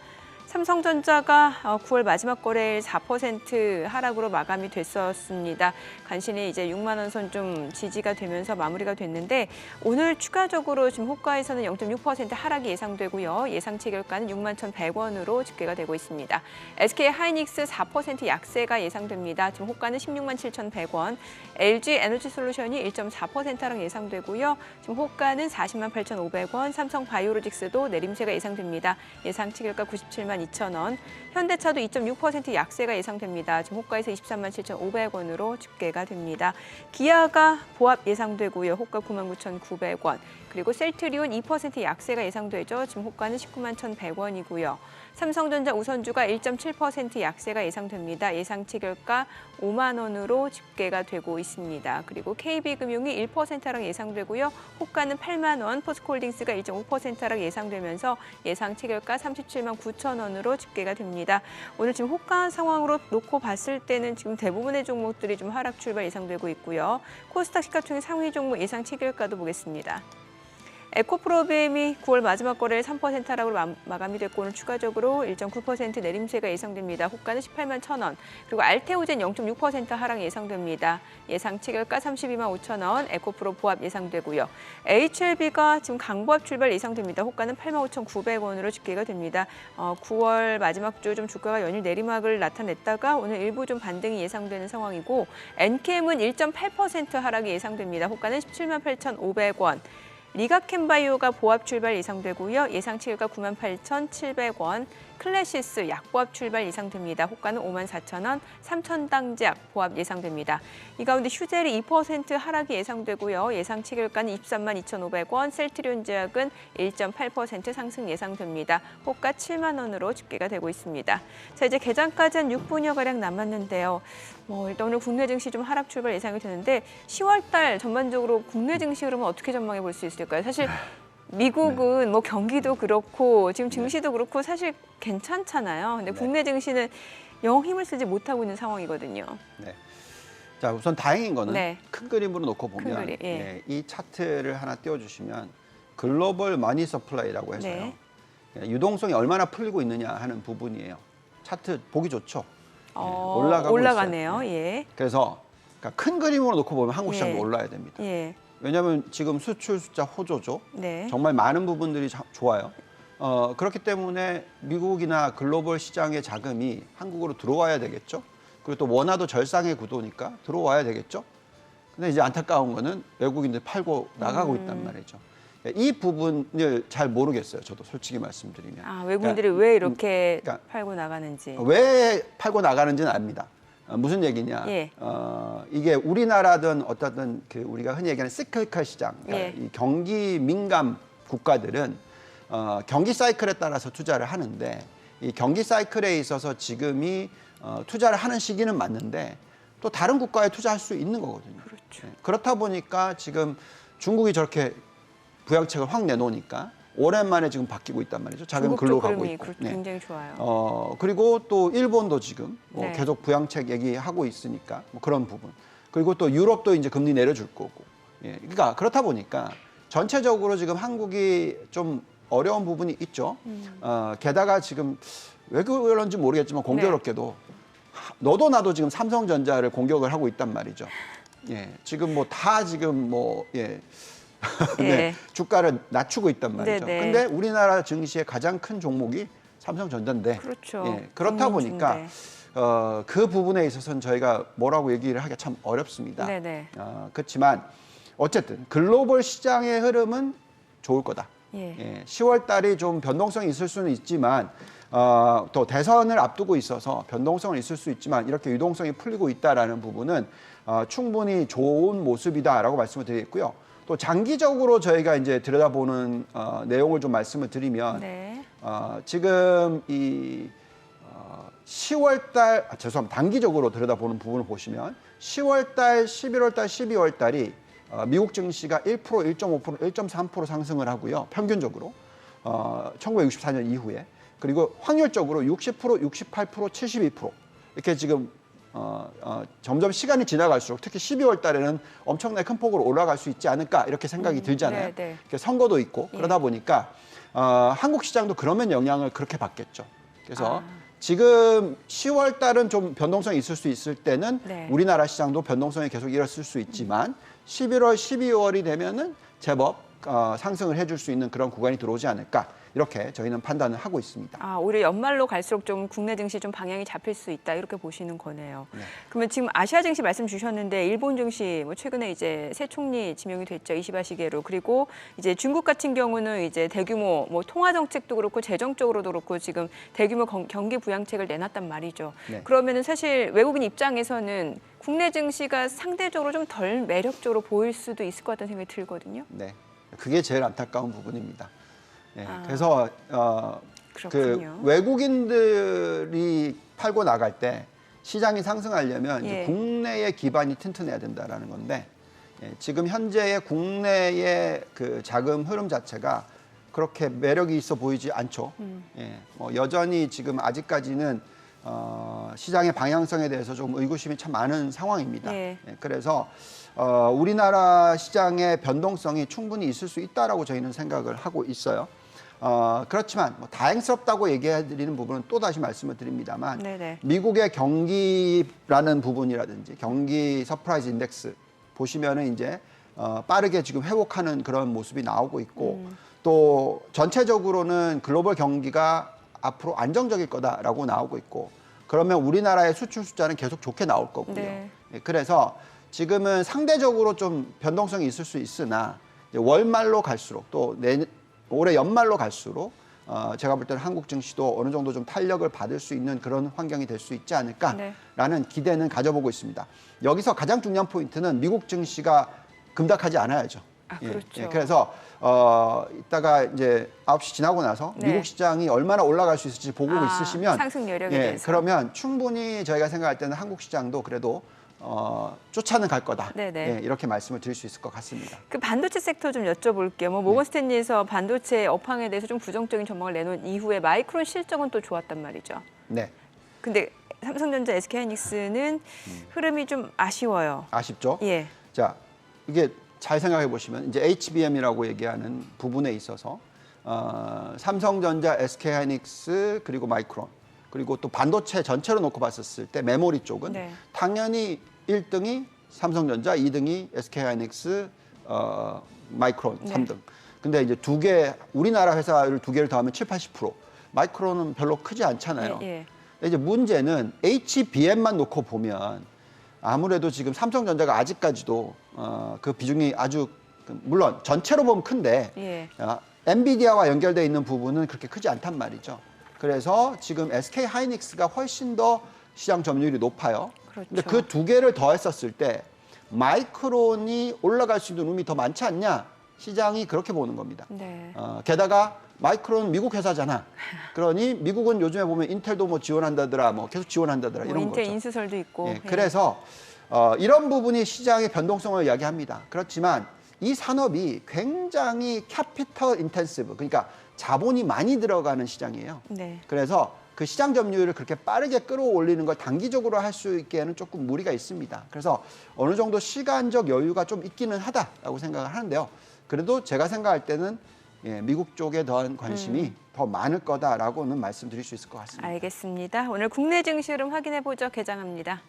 삼성전자가 9월 마지막 거래일 4% 하락으로 마감이 됐었습니다. 간신히 이제 6만 원 선 좀 지지가 되면서 마무리가 됐는데 오늘 추가적으로 지금 호가에서는 0.6% 하락이 예상되고요. 예상 체결가는 6만 1,100원으로 집계가 되고 있습니다. SK 하이닉스 4% 약세가 예상됩니다. 지금 호가는 16만 7,100원. LG 에너지 솔루션이 1.4% 하락 예상되고요. 지금 호가는 40만 8,500원. 삼성 바이오로직스도 내림세가 예상됩니다. 예상 체결가 97만 2,000원. 현대차도 2.6% 약세가 예상됩니다. 지금 호가에서 23만 7,500원으로 집계가 됩니다. 기아가 보합 예상되고요. 호가 99,900원. 그리고 셀트리온 2% 약세가 예상되죠. 지금 호가는 19만 1,100원이고요. 삼성전자 우선주가 1.7% 약세가 예상됩니다. 예상 체결가 5만 원으로 집계가 되고 있습니다. 그리고 KB금융이 1% 하락 예상되고요. 호가는 8만 원, 포스코홀딩스가 1.5% 하락 예상되면서 예상 체결가 37만 9천 원으로 집계가 됩니다. 오늘 지금 호가 상황으로 놓고 봤을 때는 지금 대부분의 종목들이 좀 하락 출발 예상되고 있고요. 코스닥 시가총액 상위 종목 예상 체결가도 보겠습니다. 에코프로비엠이 9월 마지막 거래일 3% 하락으로 마감이 됐고 오늘 추가적으로 1.9% 내림세가 예상됩니다. 호가는 18만 1,000원. 그리고 알테오젠 0.6% 하락 예상됩니다. 예상 체결가 32만 5천 원. 에코프로 보합 예상되고요. HLB가 지금 강보합 출발 예상됩니다. 호가는 8만 5,900원으로 집계가 됩니다. 9월 마지막 주 좀 주가가 연일 내리막을 나타냈다가 오늘 일부 좀 반등이 예상되는 상황이고 엔캠은 1.8% 하락이 예상됩니다. 호가는 17만 8,500원. 리가캠바이오가 보합 출발 예상되고요. 예상 체결가 98,700원. 클래시스 약보합 출발 예상됩니다. 호가는 54,000원. 삼천당제약 보합 예상됩니다. 이 가운데 휴젤이 2% 하락이 예상되고요. 예상 체결가는 23만 2,500원. 셀트리온 제약은 1.8% 상승 예상됩니다. 호가 7만 원으로 집계가 되고 있습니다. 자, 이제 개장까지 한 6분여가량 남았는데요. 일단 오늘 국내 증시 좀 하락 출발 예상이 되는데 10월 달 전반적으로 국내 증시 흐름은 어떻게 전망해 볼 수 있을까요? 사실 미국은 뭐 경기도 그렇고 지금 증시도 그렇고 사실 괜찮잖아요. 근데 국내 증시는 영 힘을 쓰지 못하고 있는 상황이거든요. 네. 자, 우선 다행인 거는 네. 큰 그림으로 놓고 보면 그림, 예. 이 차트를 하나 띄워주시면 글로벌 머니 서플라이라고 해서요. 네. 유동성이 얼마나 풀리고 있느냐 하는 부분이에요. 차트 보기 좋죠. 올라가고 올라가네요. 있어요. 예. 그래서 그러니까 큰 그림으로 놓고 보면 한국 시장도 예. 올라야 됩니다. 예. 왜냐하면 지금 수출 숫자 호조죠. 네. 정말 많은 부분들이 좋아요. 그렇기 때문에 미국이나 글로벌 시장의 자금이 한국으로 들어와야 되겠죠. 그리고 또 원화도 절상의 구도니까 들어와야 되겠죠. 근데 이제 안타까운 거는 외국인들 팔고 나가고 있단 말이죠. 이 부분을 잘 모르겠어요. 저도 솔직히 말씀드리면. 아, 외국인들이 왜 이렇게 팔고 나가는지. 왜 팔고 나가는지는 압니다. 무슨 얘기냐? 예. 이게 우리나라든 어떤 그 우리가 흔히 얘기하는 시클리컬 시장, 그러니까 예. 이 경기 민감 국가들은 경기 사이클에 따라서 투자를 하는데 이 경기 사이클에 있어서 지금이 투자를 하는 시기는 맞는데 또 다른 국가에 투자할 수 있는 거거든요. 그렇죠. 그렇다 보니까 지금 중국이 저렇게 부양책을 확 내놓으니까 오랜만에 지금 바뀌고 있단 말이죠. 자금 글로 가고 있고. 굉장히 좋아요. 그리고 또 일본도 지금 뭐 네. 계속 부양책 얘기하고 있으니까 뭐 그런 부분. 그리고 또 유럽도 이제 금리 내려줄 거고. 예, 그러니까 그렇다 보니까 전체적으로 지금 한국이 좀 어려운 부분이 있죠. 게다가 지금 왜 그런지 모르겠지만 공교롭게도 너도 나도 지금 삼성전자를 공격을 하고 있단 말이죠. 예, 지금 뭐 다 지금 뭐 예. 네, 예. 주가를 낮추고 있단 말이죠. 네네. 근데 우리나라 증시의 가장 큰 종목이 삼성전자인데 그렇죠. 예, 그렇다 보니까 그 부분에 있어서는 저희가 뭐라고 얘기를 하기가 참 어렵습니다. 네네. 그렇지만 어쨌든 글로벌 시장의 흐름은 좋을 거다. 예. 10월 달이 좀 변동성이 있을 수는 있지만 또 대선을 앞두고 있어서 변동성은 있을 수 있지만 이렇게 유동성이 풀리고 있다라는 부분은 충분히 좋은 모습이다라고 말씀을 드리겠고요. 또 장기적으로 저희가 이제 들여다보는 내용을 좀 말씀을 드리면 네. 지금 이 10월 달 죄송합니다. 단기적으로 들여다보는 부분을 보시면 10월 달, 11월 달, 12월 달이 미국 증시가 1%, 1.5%, 1.3% 상승을 하고요. 평균적으로 1964년 이후에 그리고 확률적으로 60%, 68%, 72% 이렇게 지금 점점 시간이 지나갈수록 특히 12월 달에는 엄청나게 큰 폭으로 올라갈 수 있지 않을까 이렇게 생각이 들잖아요. 네. 선거도 있고 그러다 보니까 한국 시장도 그러면 영향을 그렇게 받겠죠. 그래서 지금 10월 달은 좀 변동성이 있을 수 있을 때는 네. 우리나라 시장도 변동성이 계속 일었을 수 있지만 11월, 12월이 되면은 제법 상승을 해줄 수 있는 그런 구간이 들어오지 않을까 이렇게 저희는 판단을 하고 있습니다. 오히려 연말로 갈수록 좀 국내 증시 좀 방향이 잡힐 수 있다 이렇게 보시는 거네요. 네. 그러면 지금 아시아 증시 말씀 주셨는데 일본 증시 뭐 최근에 이제 새 총리 지명이 됐죠. 이시바 시게루. 그리고 이제 중국 같은 경우는 이제 대규모 뭐 통화 정책도 그렇고 재정적으로도 그렇고 지금 대규모 경기 부양책을 내놨단 말이죠. 네. 그러면은 사실 외국인 입장에서는 국내 증시가 상대적으로 좀 덜 매력적으로 보일 수도 있을 것 같다는 생각이 들거든요. 네, 그게 제일 안타까운 부분입니다. 네, 그래서 그 그렇군요. 외국인들이 팔고 나갈 때 시장이 상승하려면 이제 예. 국내의 기반이 튼튼해야 된다라는 건데 지금 현재의 국내의 그 자금 흐름 자체가 그렇게 매력이 있어 보이지 않죠. 뭐 여전히 지금 아직까지는 시장의 방향성에 대해서 좀 의구심이 참 많은 상황입니다. 예. 그래서 우리나라 시장의 변동성이 충분히 있을 수 있다라고 저희는 생각을 하고 있어요. 그렇지만 뭐 다행스럽다고 얘기해드리는 부분은 또 다시 말씀을 드립니다만 네네. 미국의 경기라는 부분이라든지 경기 서프라이즈 인덱스 보시면은 이제 빠르게 지금 회복하는 그런 모습이 나오고 있고 또 전체적으로는 글로벌 경기가 앞으로 안정적일 거다라고 나오고 있고 그러면 우리나라의 수출 숫자는 계속 좋게 나올 거고요. 네. 그래서 지금은 상대적으로 좀 변동성이 있을 수 있으나 월말로 갈수록 또 올해 연말로 갈수록 제가 볼 때는 한국 증시도 어느 정도 좀 탄력을 받을 수 있는 그런 환경이 될 수 있지 않을까라는 네. 기대는 가져보고 있습니다. 여기서 가장 중요한 포인트는 미국 증시가 급락하지 않아야죠. 그렇죠. 그래서 이따가 이제 9시 지나고 나서 네. 미국 시장이 얼마나 올라갈 수 있을지 보고 있으시면 상승 여력에 대해서. 그러면 충분히 저희가 생각할 때는 한국 시장도 그래도 쫓아는 갈 거다. 네네. 이렇게 말씀을 드릴 수 있을 것 같습니다. 그 반도체 섹터 좀 여쭤볼게요. 뭐 모건 스탠리에서 반도체 업황에 대해서 좀 부정적인 전망을 내놓은 이후에 마이크론 실적은 또 좋았단 말이죠. 네. 근데 삼성전자, SK하이닉스는 흐름이 좀 아쉬워요. 아쉽죠? 예. 자, 이게 잘 생각해 보시면 이제 HBM이라고 얘기하는 부분에 있어서 삼성전자, SK하이닉스 그리고 마이크론 그리고 또 반도체 전체로 놓고 봤었을 때 메모리 쪽은 네. 당연히 1등이 삼성전자, 2등이 SK하이닉스, 마이크론 네. 3등. 근데 이제 두 개, 우리나라 회사를 두 개를 더하면 7, 80%. 마이크론은 별로 크지 않잖아요. 예. 근데 이제 문제는 HBM만 놓고 보면 아무래도 지금 삼성전자가 아직까지도 그 비중이 아주 물론 전체로 보면 큰데 예. 엔비디아와 연결되어 있는 부분은 그렇게 크지 않단 말이죠. 그래서 지금 SK 하이닉스가 훨씬 더 시장 점유율이 높아요. 그렇죠. 근데 그 두 개를 더했었을 때 마이크론이 올라갈 수 있는 룸이 더 많지 않냐? 시장이 그렇게 보는 겁니다. 네. 게다가 마이크론 미국 회사잖아. 그러니 미국은 요즘에 보면 인텔도 뭐 지원한다더라, 뭐 계속 지원한다더라 이런 인텔 거죠. 인수설도 있고. 예, 그래서 이런 부분이 시장의 변동성을 이야기합니다. 그렇지만 이 산업이 굉장히 캐피털 인텐시브, 그러니까 자본이 많이 들어가는 시장이에요. 네. 그래서 그 시장 점유율을 그렇게 빠르게 끌어올리는 걸 단기적으로 할 수 있기에는 조금 무리가 있습니다. 그래서 어느 정도 시간적 여유가 좀 있기는 하다라고 생각을 하는데요. 그래도 제가 생각할 때는 미국 쪽에 대한 관심이 더 많을 거다라고는 말씀드릴 수 있을 것 같습니다. 알겠습니다. 오늘 국내 증시 흐름 확인해 보죠. 개장합니다.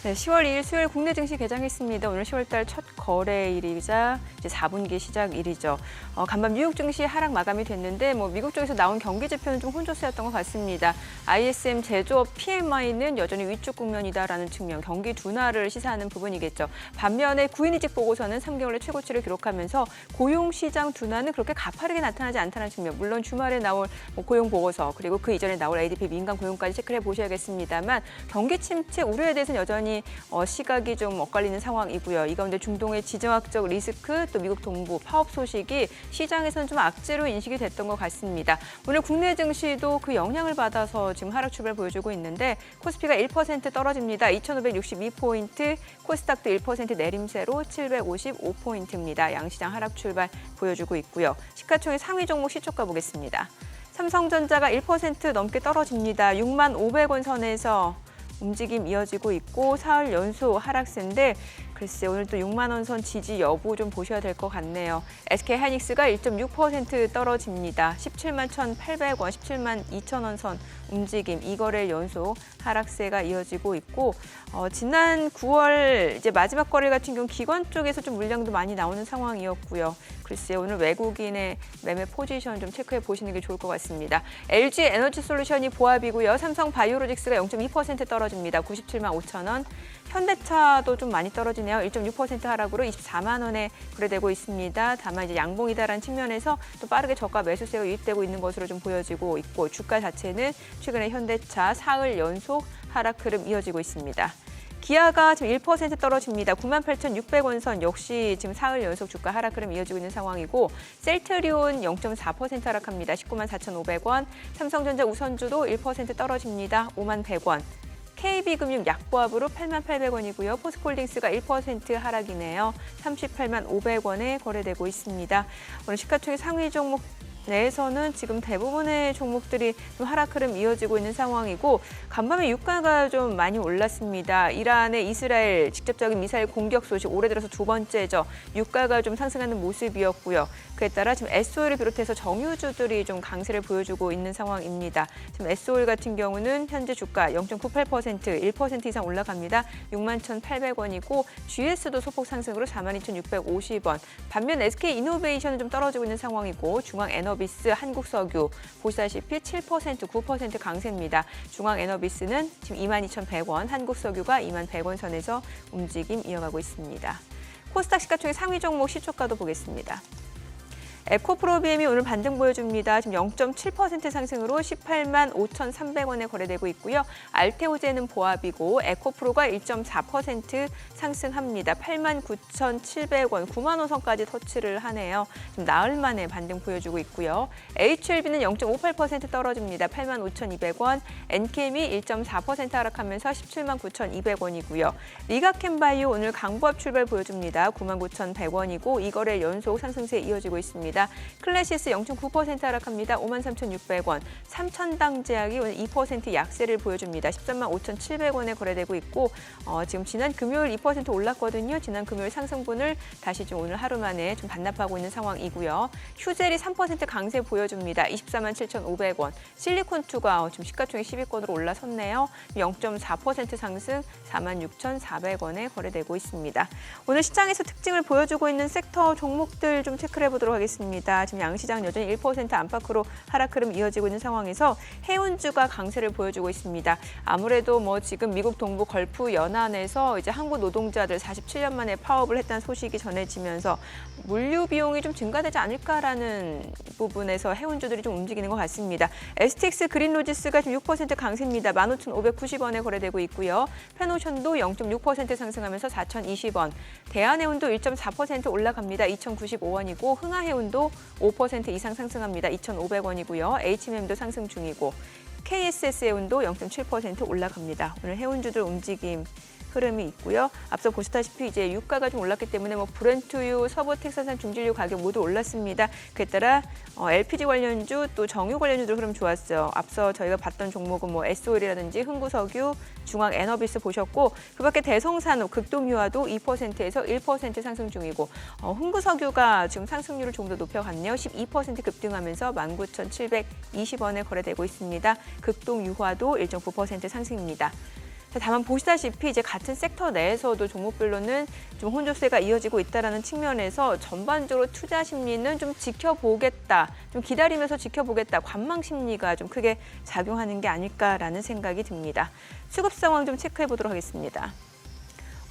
네, 10월 2일 수요일 국내 증시 개장했습니다. 오늘 10월달 첫 거래일이자 이제 4분기 시작일이죠. 간밤 뉴욕 증시 하락 마감이 됐는데 미국 쪽에서 나온 경기 지표는 좀 혼조세였던 것 같습니다. ISM 제조업 PMI는 여전히 위축 국면이다라는 측면, 경기 둔화를 시사하는 부분이겠죠. 반면에 구인이직 보고서는 3개월의 최고치를 기록하면서 고용 시장 둔화는 그렇게 가파르게 나타나지 않다는 측면. 물론 주말에 나올 고용 보고서 그리고 그 이전에 나올 ADP 민간 고용까지 체크를 해보셔야겠습니다만 경기 침체 우려에 대해서는 여전히 시각이 좀 엇갈리는 상황이고요. 이 가운데 중동의 지정학적 리스크 또 미국 동부 파업 소식이 시장에서는 좀 악재로 인식이 됐던 것 같습니다. 오늘 국내 증시도 그 영향을 받아서 지금 하락 출발 보여주고 있는데 코스피가 1% 떨어집니다. 2,562포인트, 코스닥도 1% 내림세로 755포인트입니다. 양시장 하락 출발 보여주고 있고요. 시가총액 상위 종목 시초가 보겠습니다. 삼성전자가 1% 넘게 떨어집니다. 6만 500원 선에서 움직임 이어지고 있고 사흘 연속 하락세인데 글쎄 오늘 또 6만 원 선 지지 여부 좀 보셔야 될 것 같네요. SK하이닉스가 1.6% 떨어집니다. 17만 1,800원, 17만 2천 원 선 움직임, 2거래일 연속 하락세가 이어지고 있고 지난 9월 이제 마지막 거래 같은 경우 기관 쪽에서 좀 물량도 많이 나오는 상황이었고요. 글쎄 오늘 외국인의 매매 포지션 좀 체크해 보시는 게 좋을 것 같습니다. LG 에너지솔루션이 보합이고요. 삼성 바이오로직스가 0.2% 떨어집니다. 97만 5천 원. 현대차도 좀 많이 떨어지네요. 1.6% 하락으로 24만 원에 거래되고 있습니다. 다만 이제 양봉이다라는 측면에서 또 빠르게 저가 매수세가 유입되고 있는 것으로 좀 보여지고 있고 주가 자체는 최근에 현대차 사흘 연속 하락 흐름 이어지고 있습니다. 기아가 지금 1% 떨어집니다. 98,600원 선 역시 지금 사흘 연속 주가 하락 흐름 이어지고 있는 상황이고 셀트리온 0.4% 하락합니다. 19만 4,500원. 삼성전자 우선주도 1% 떨어집니다. 5만 100원. KB금융 약보합으로 8만 800원이고요. 포스코홀딩스가 1% 하락이네요. 38만 500원에 거래되고 있습니다. 오늘 시가총액 상위 종목 내에서는 지금 대부분의 종목들이 좀 하락 흐름 이어지고 있는 상황이고 간밤에 유가가 좀 많이 올랐습니다. 이란의 이스라엘 직접적인 미사일 공격 소식 올해 들어서 두 번째죠. 유가가 좀 상승하는 모습이었고요. 그에 따라 지금 S오일을 비롯해서 정유주들이 좀 강세를 보여주고 있는 상황입니다. 지금 S오일 같은 경우는 현재 주가 0.98%, 1% 이상 올라갑니다. 61,800원이고 GS도 소폭 상승으로 42,650원. 반면 SK이노베이션은 좀 떨어지고 있는 상황이고 중앙에너비스, 한국석유 보시다시피 7%, 9% 강세입니다. 중앙에너비스는 지금 22,100원, 한국석유가 21,100원 선에서 움직임 이어가고 있습니다. 코스닥 시가총액 상위 종목 시초가도 보겠습니다. 에코프로비엠이 오늘 반등 보여줍니다. 지금 0.7% 상승으로 18만 5,300원에 거래되고 있고요. 알테오제는 보합이고 에코프로가 1.4% 상승합니다. 8만 9,700원, 9만 원 선까지 터치를 하네요. 좀 나흘 만에 반등 보여주고 있고요. HLB는 0.58% 떨어집니다. 8만 5,200원. 엔캠이 1.4% 하락하면서 17만 9,200원이고요. 리가캠바이오 오늘 강보합 출발 보여줍니다. 9만 9,100원이고 이거래 연속 상승세 이어지고 있습니다. 있습니다. 클래시스 0.9% 하락합니다. 53,600원. 삼천당 제약이 오늘 2% 약세를 보여줍니다. 135,700원에 거래되고 있고 지금 지난 금요일 2% 올랐거든요. 지난 금요일 상승분을 다시 좀 오늘 하루 만에 좀 반납하고 있는 상황이고요. 휴젤이 3% 강세 보여줍니다. 247,500원. 실리콘2가 지금 시가총액 10위권으로 올라섰네요. 0.4% 상승 46,400원에 거래되고 있습니다. 오늘 시장에서 특징을 보여주고 있는 섹터 종목들 좀 체크를 해보도록 하겠습니다. 지금 양시장 여전히 1% 안팎으로 하락 흐름 이어지고 있는 상황에서 해운주가 강세를 보여주고 있습니다. 아무래도 뭐 지금 미국 동부 걸프 연안에서 이제 한국 노동자들 47년 만에 파업을 했다는 소식이 전해지면서 물류 비용이 좀 증가되지 않을까라는 부분에서 해운주들이 좀 움직이는 것 같습니다. STX 그린로지스가 지금 6% 강세입니다. 15,590원에 거래되고 있고요. 페노션도 0.6% 상승하면서 4,020원. 대한해운도 1.4% 올라갑니다. 2,095원이고 흥하해운도 5% 이상 상승합니다. 2,500원이고요. HMM도 상승 중이고 KSS해운도 0.7% 올라갑니다. 오늘 해운주들 움직임 흐름이 있고요. 앞서 보셨다시피 이제 유가가 좀 올랐기 때문에 뭐 브렌트유, 서부 텍사스산 중진유 가격 모두 올랐습니다. 그에 따라 LPG 관련주 또 정유 관련주들 흐름 좋았어요. 앞서 저희가 봤던 종목은 뭐 S오일이라든지 흥구석유, 중앙에너비스 보셨고 그밖에 대성산업, 극동유화도 2%에서 1% 상승 중이고 흥구석유가 지금 상승률을 조금 더 높여갔네요. 12% 급등하면서 19,720원에 거래되고 있습니다. 극동유화도 1.9% 상승입니다. 다만 보시다시피 이제 같은 섹터 내에서도 종목별로는 좀 혼조세가 이어지고 있다는 측면에서 전반적으로 투자 심리는 좀 지켜보겠다, 좀 기다리면서 지켜보겠다, 관망 심리가 좀 크게 작용하는 게 아닐까라는 생각이 듭니다. 수급 상황 좀 체크해 보도록 하겠습니다.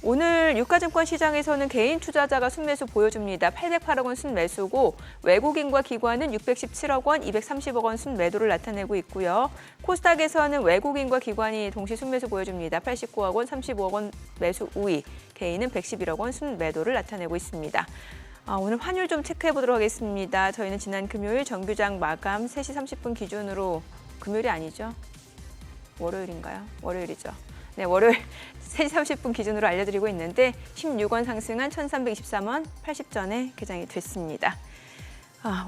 오늘 유가증권 시장에서는 개인 투자자가 순매수 보여줍니다. 808억 원 순매수고 외국인과 기관은 617억 원, 230억 원 순매도를 나타내고 있고요. 코스닥에서는 외국인과 기관이 동시 순매수 보여줍니다. 89억 원, 35억 원 매수 우위, 개인은 111억 원 순매도를 나타내고 있습니다. 오늘 환율 좀 체크해 보도록 하겠습니다. 저희는 지난 금요일 정규장 마감 3시 30분 기준으로 금요일이 아니죠? 월요일인가요? 월요일이죠. 네, 월요일 3시 30분 기준으로 알려드리고 있는데 16원 상승한 1,323원 80전에 개장이 됐습니다.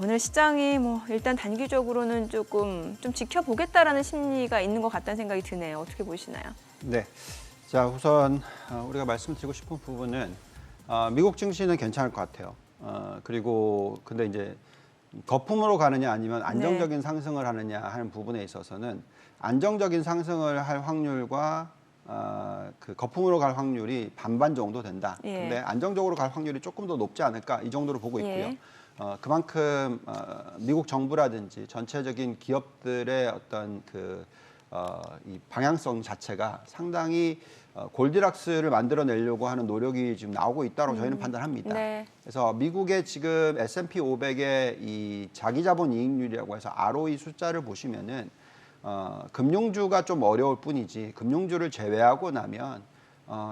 오늘 시장이 뭐 일단 단기적으로는 조금 좀 지켜보겠다라는 심리가 있는 것 같다는 생각이 드네요. 어떻게 보시나요? 네, 자 우선 우리가 말씀드리고 싶은 부분은 미국 증시는 괜찮을 것 같아요. 그리고 근데 이제 거품으로 가느냐 아니면 안정적인 상승을 하느냐 하는 부분에 있어서는 안정적인 상승을 할 확률과 그 거품으로 갈 확률이 반반 정도 된다. 근데 안정적으로 갈 확률이 조금 더 높지 않을까 이 정도로 보고 있고요. 그만큼 미국 정부라든지 전체적인 기업들의 어떤 이 방향성 자체가 상당히 골디락스를 만들어내려고 하는 노력이 지금 나오고 있다고 저희는 판단합니다. 네. 그래서 미국의 지금 S&P 500의 이 자기자본 이익률이라고 해서 ROE 숫자를 보시면은 금융주가 좀 어려울 뿐이지 금융주를 제외하고 나면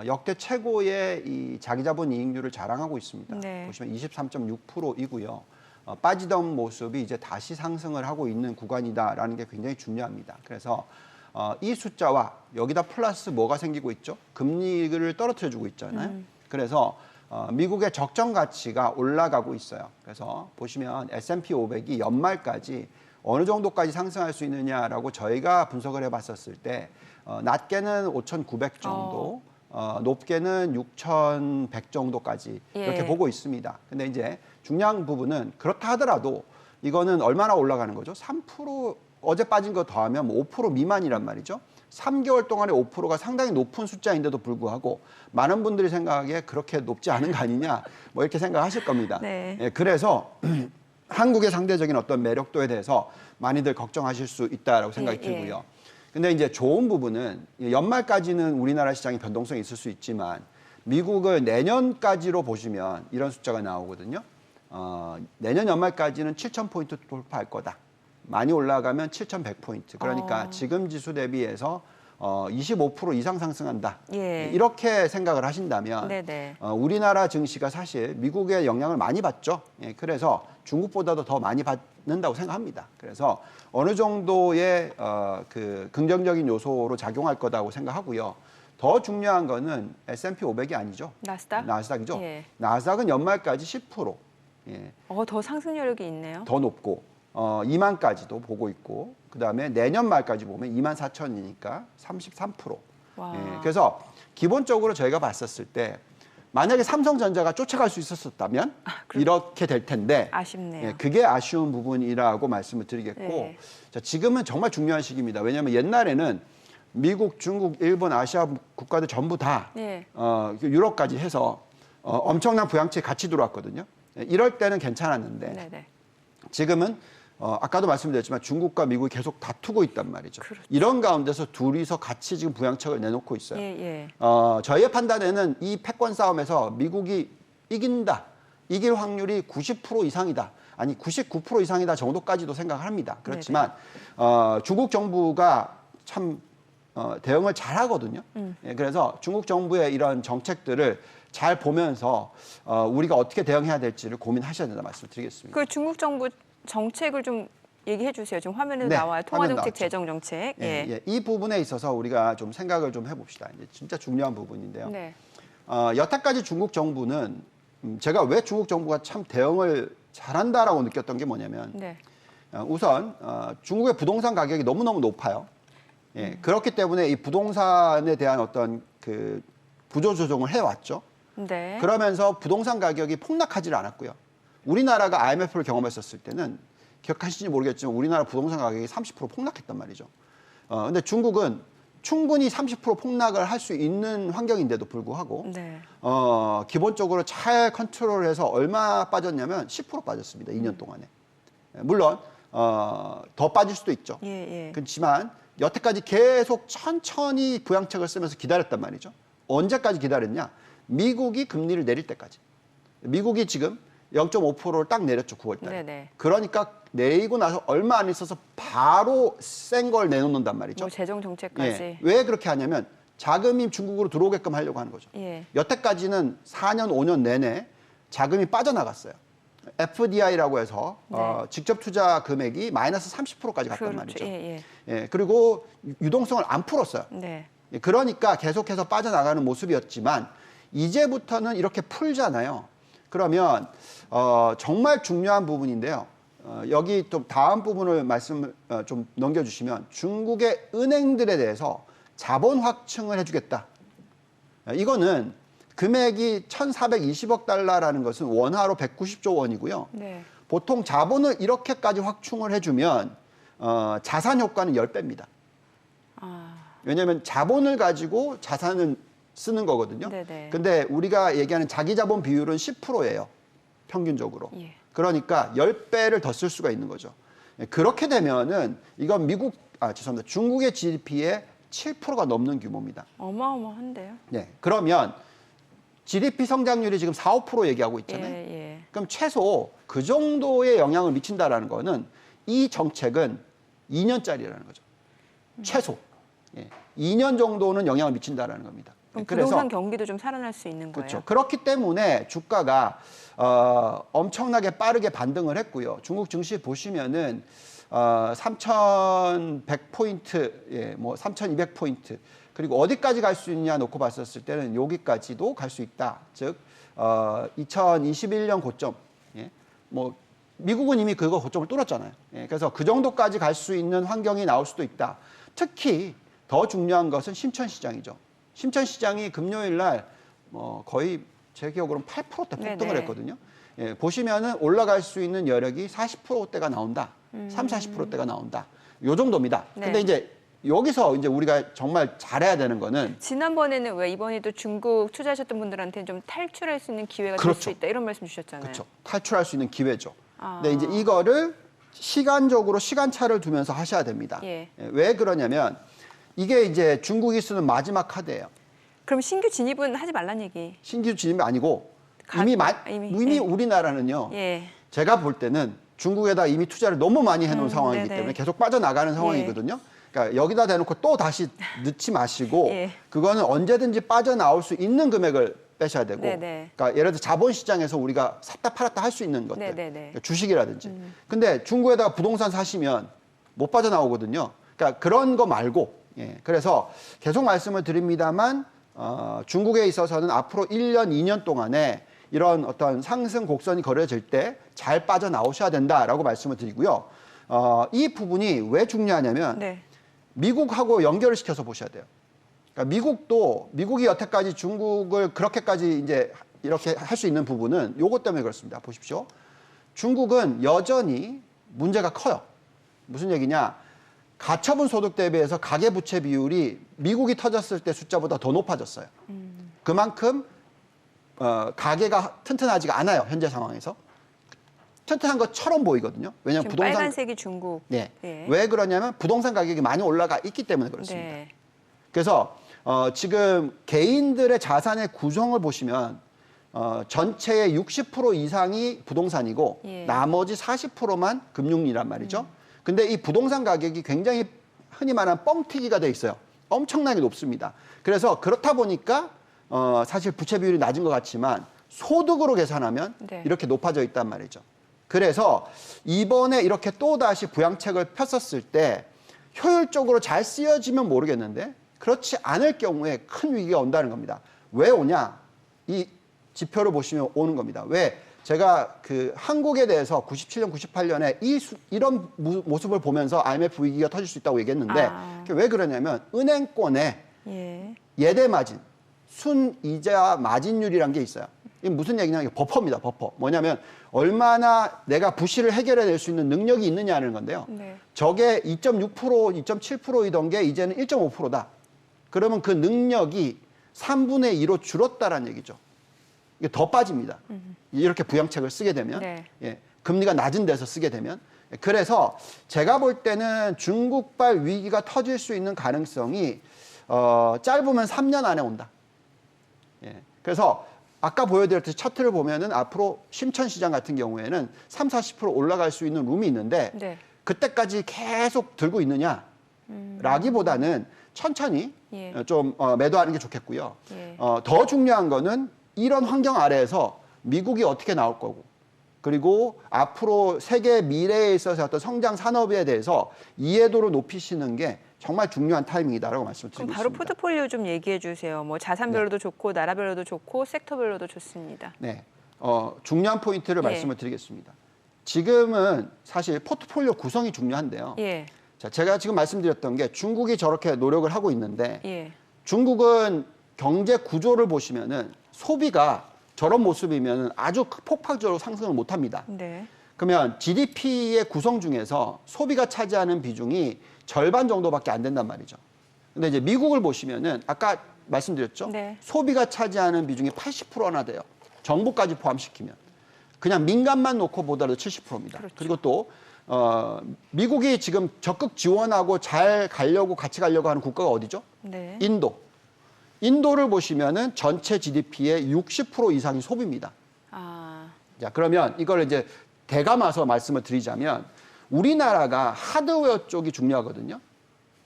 역대 최고의 이 자기자본 이익률을 자랑하고 있습니다. 네. 보시면 23.6%이고요. 빠지던 모습이 이제 다시 상승을 하고 있는 구간이다라는 게 굉장히 중요합니다. 그래서 이 숫자와 여기다 플러스 뭐가 생기고 있죠? 금리를 떨어뜨려주고 있잖아요. 그래서 미국의 적정 가치가 올라가고 있어요. 그래서 보시면 S&P 500이 연말까지 어느 정도까지 상승할 수 있느냐라고 저희가 분석을 해봤었을 때 낮게는 5,900 정도, 높게는 6,100 정도까지 이렇게 보고 있습니다. 근데 이제 중요한 부분은 그렇다 하더라도 이거는 얼마나 올라가는 거죠? 3% 어제 빠진 거 더하면 5% 미만이란 말이죠. 3개월 동안에 5%가 상당히 높은 숫자인데도 불구하고 많은 분들이 생각하기에 그렇게 높지 않은 거 아니냐 뭐 이렇게 생각하실 겁니다. 네. 예, 그래서 한국의 상대적인 어떤 매력도에 대해서 많이들 걱정하실 수 있다라고 생각이 들고요. 근데 이제 좋은 부분은 연말까지는 우리나라 시장이 변동성이 있을 수 있지만 미국을 내년까지로 보시면 이런 숫자가 나오거든요. 내년 연말까지는 7,000포인트 돌파할 거다. 많이 올라가면 7,100포인트. 그러니까 지금 지수 대비해서 25% 이상 상승한다. 이렇게 생각을 하신다면 우리나라 증시가 사실 미국의 영향을 많이 받죠. 그래서 중국보다도 더 많이 받는다고 생각합니다. 그래서 어느 정도의 그 긍정적인 요소로 작용할 거다고 생각하고요. 더 중요한 거는 S&P 500이 아니죠. 나스닥? 나스닥이죠. 나스닥은 연말까지 10%. 예. 더 상승 여력이 있네요. 더 높고 2만까지도 보고 있고 그다음에 내년 말까지 보면 2만 4천이니까 33%. 와. 예. 그래서 기본적으로 저희가 봤었을 때 만약에 삼성전자가 쫓아갈 수 있었다면 이렇게 될 텐데 아쉽네요. 예, 그게 아쉬운 부분이라고 말씀을 드리겠고 네. 자, 지금은 정말 중요한 시기입니다. 왜냐하면 옛날에는 미국, 중국, 일본, 아시아 국가들 전부 다 네. 유럽까지 해서 엄청난 부양책이 같이 들어왔거든요. 예, 이럴 때는 괜찮았는데 네네. 지금은 아까도 말씀드렸지만 중국과 미국이 계속 다투고 있단 말이죠. 그렇죠. 이런 가운데서 둘이서 같이 지금 부양책을 내놓고 있어요. 예. 저희의 판단에는 이 패권 싸움에서 미국이 이긴다. 이길 확률이 90% 이상이다. 아니 99% 이상이다 정도까지도 생각을 합니다. 그렇지만 중국 정부가 참 대응을 잘하거든요. 예, 그래서 중국 정부의 이런 정책들을 잘 보면서 우리가 어떻게 대응해야 될지를 고민하셔야 된다 말씀드리겠습니다. 그 중국 정부 정책을 좀 얘기해 주세요. 지금 화면에 네, 나와요. 통화 화면 정책, 나왔죠. 재정 정책. 예, 예. 이 부분에 있어서 우리가 좀 생각을 좀 해봅시다. 이제 진짜 중요한 부분인데요. 네. 여태까지 중국 정부는 제가 왜 중국 정부가 참 대응을 잘한다라고 느꼈던 게 뭐냐면 네. 우선 중국의 부동산 가격이 너무너무 높아요. 예, 그렇기 때문에 이 부동산에 대한 어떤 그 구조 조정을 해왔죠. 네. 그러면서 부동산 가격이 폭락하지 않았고요. 우리나라가 IMF를 경험했었을 때는 기억하시는지 모르겠지만 우리나라 부동산 가격이 30% 폭락했단 말이죠. 근데 중국은 충분히 30% 폭락을 할 수 있는 환경인데도 불구하고 네. 기본적으로 잘 컨트롤해서 얼마 빠졌냐면 10% 빠졌습니다. 2년 동안에. 물론 더 빠질 수도 있죠. 예. 그렇지만 여태까지 계속 천천히 부양책을 쓰면서 기다렸단 말이죠. 언제까지 기다렸냐? 미국이 금리를 내릴 때까지. 미국이 지금 0.5%를 딱 내렸죠, 9월 달에. 네네. 그러니까 내리고 나서 얼마 안 있어서 바로 센 걸 내놓는단 말이죠. 뭐 재정 정책까지. 예. 왜 그렇게 하냐면 자금이 중국으로 들어오게끔 하려고 하는 거죠. 예. 여태까지는 4년, 5년 내내 자금이 빠져나갔어요. FDI라고 해서 네. 직접 투자 금액이 마이너스 30%까지 갔단 그렇죠. 말이죠. 예. 예, 그리고 유동성을 안 풀었어요. 네. 예, 그러니까 계속해서 빠져나가는 모습이었지만 이제부터는 이렇게 풀잖아요. 그러면 정말 중요한 부분인데요. 여기 또 다음 부분을 말씀을 좀 넘겨주시면 중국의 은행들에 대해서 자본 확충을 해주겠다. 이거는 금액이 1,420억 달러라는 것은 원화로 190조 원이고요. 네. 보통 자본을 이렇게까지 확충을 해주면 자산 효과는 10배입니다. 왜냐하면 자본을 가지고 자산을 쓰는 거거든요. 네네. 근데 우리가 얘기하는 자기 자본 비율은 10%예요. 평균적으로. 예. 그러니까 10배를 더 쓸 수가 있는 거죠. 그렇게 되면은 이건 죄송합니다. 중국의 GDP의 7%가 넘는 규모입니다. 어마어마한데요. 네. 그러면 GDP 성장률이 지금 4, 5% 얘기하고 있잖아요. 예. 그럼 최소 그 정도의 영향을 미친다라는 거는 이 정책은 2년짜리라는 거죠. 최소. 예. 2년 정도는 영향을 미친다라는 겁니다. 그럼 그래서 부동산 경기도 좀 살아날 수 있는 거예요. 그렇죠. 그렇기 때문에 주가가 엄청나게 빠르게 반등을 했고요. 중국 증시 보시면은 3,100포인트, 예, 뭐 3,200포인트 그리고 어디까지 갈 수 있냐 놓고 봤었을 때는 여기까지도 갈 수 있다. 즉 2021년 고점, 예, 뭐 미국은 이미 그거 고점을 뚫었잖아요. 예, 그래서 그 정도까지 갈 수 있는 환경이 나올 수도 있다. 특히 더 중요한 것은 심천시장이죠. 심천시장이 금요일 날 거의 제 기억으로는 8%대 폭등을 했거든요. 예, 보시면은 올라갈 수 있는 여력이 40%대가 나온다. 40%대가 나온다. 요 정도입니다. 네. 근데 이제 여기서 이제 우리가 정말 잘해야 되는 거는 지난번에는 왜 이번에도 중국 투자하셨던 분들한테는 좀 탈출할 수 있는 기회가 될 그렇죠. 수 있다 이런 말씀 주셨잖아요. 그렇죠. 탈출할 수 있는 기회죠. 아. 근데 이제 이거를 시간적으로 시간차를 두면서 하셔야 됩니다. 예. 왜 그러냐면 이게 이제 중국이 쓰는 마지막 카드예요. 그럼 신규 진입은 하지 말란 얘기. 신규 진입이 아니고 이미 예. 우리나라는요. 예. 제가 볼 때는 중국에다 이미 투자를 너무 많이 해놓은 상황이기 네네. 때문에 계속 빠져나가는 상황이거든요. 그러니까 여기다 대놓고 또 다시 넣지 마시고 예. 그거는 언제든지 빠져나올 수 있는 금액을 빼셔야 되고 네네. 그러니까 예를 들어 자본시장에서 우리가 샀다 팔았다 할 수 있는 것들 네네네. 그러니까 주식이라든지 근데 중국에다가 부동산 사시면 못 빠져나오거든요. 그러니까 그런 거 말고 그래서 계속 말씀을 드립니다만 중국에 있어서는 앞으로 1년, 2년 동안에 이런 어떤 상승 곡선이 그려질 때 잘 빠져나오셔야 된다라고 말씀을 드리고요. 이 부분이 왜 중요하냐면 네. 미국하고 연결을 시켜서 보셔야 돼요. 그러니까 미국이 여태까지 중국을 그렇게까지 이제 이렇게 할 수 있는 부분은 요것 때문에 그렇습니다. 보십시오. 중국은 여전히 문제가 커요. 무슨 얘기냐? 가처분 소득 대비해서 가계부채 비율이 미국이 터졌을 때 숫자보다 더 높아졌어요. 그만큼 가계가 튼튼하지가 않아요. 현재 상황에서. 튼튼한 것처럼 보이거든요. 왜냐하면 지금 부동산 빨간색이 중국. 네. 예. 왜 그러냐면 부동산 가격이 많이 올라가 있기 때문에 그렇습니다. 네. 그래서 지금 개인들의 자산의 구성을 보시면 전체의 60% 이상이 부동산이고 예. 나머지 40%만 금융이란 말이죠. 근데 이 부동산 가격이 굉장히 흔히 말하는 뻥튀기가 돼 있어요. 엄청나게 높습니다. 그래서 그렇다 보니까 사실 부채 비율이 낮은 것 같지만 소득으로 계산하면 네. 이렇게 높아져 있단 말이죠. 그래서 이번에 이렇게 또다시 부양책을 폈었을 때 효율적으로 잘 쓰여지면 모르겠는데 그렇지 않을 경우에 큰 위기가 온다는 겁니다. 왜 오냐? 이 지표를 보시면 오는 겁니다. 왜? 제가 그 한국에 대해서 97년, 98년에 이런 모습을 보면서 IMF 위기가 터질 수 있다고 얘기했는데 왜 그러냐면 은행권에 예. 예대 마진, 순이자 마진율이란 게 있어요. 이게 무슨 얘기냐면 버퍼입니다. 버퍼. 뭐냐면 얼마나 내가 부실을 해결해낼 수 있는 능력이 있느냐는 건데요. 네. 저게 2.6%, 2.7%이던 게 이제는 1.5%다. 그러면 그 능력이 3분의 2로 줄었다라는 얘기죠. 이게 더 빠집니다. 이렇게 부양책을 쓰게 되면. 네. 예, 금리가 낮은 데서 쓰게 되면. 그래서 제가 볼 때는 중국발 위기가 터질 수 있는 가능성이 짧으면 3년 안에 온다. 예, 그래서 아까 보여드렸듯이 차트를 보면은 앞으로 심천시장 같은 경우에는 30-40% 올라갈 수 있는 룸이 있는데 네. 그때까지 계속 들고 있느냐 라기보다는 천천히 예. 좀 매도하는 게 좋겠고요. 예. 더 중요한 거는 이런 환경 아래에서 미국이 어떻게 나올 거고 그리고 앞으로 세계 미래에 있어서 어떤 성장 산업에 대해서 이해도를 높이시는 게 정말 중요한 타이밍이다라고 말씀을 그럼 드리고 바로 있습니다. 포트폴리오 좀 얘기해 주세요. 뭐 자산별로도 좋고 나라별로도 좋고 섹터별로도 좋습니다. 네, 중요한 포인트를 예. 말씀을 드리겠습니다. 지금은 사실 포트폴리오 구성이 중요한데요. 예. 자, 제가 지금 말씀드렸던 게 중국이 저렇게 노력을 하고 있는데 예. 중국은 경제 구조를 보시면은 소비가 저런 모습이면 아주 폭발적으로 상승을 못 합니다. 네. 그러면 GDP의 구성 중에서 소비가 차지하는 비중이 절반 정도밖에 안 된단 말이죠. 근데 이제 미국을 보시면은 아까 말씀드렸죠. 네. 소비가 차지하는 비중이 80%나 돼요. 정부까지 포함시키면. 그냥 민간만 놓고 보더라도 70%입니다. 그렇죠. 그리고 또 미국이 지금 적극 지원하고 잘 가려고 같이 가려고 하는 국가가 어디죠? 네. 인도. 인도를 보시면은 전체 GDP의 60% 이상이 소비입니다. 아. 자, 그러면 이걸 이제 대감아서 말씀을 드리자면 우리나라가 하드웨어 쪽이 중요하거든요.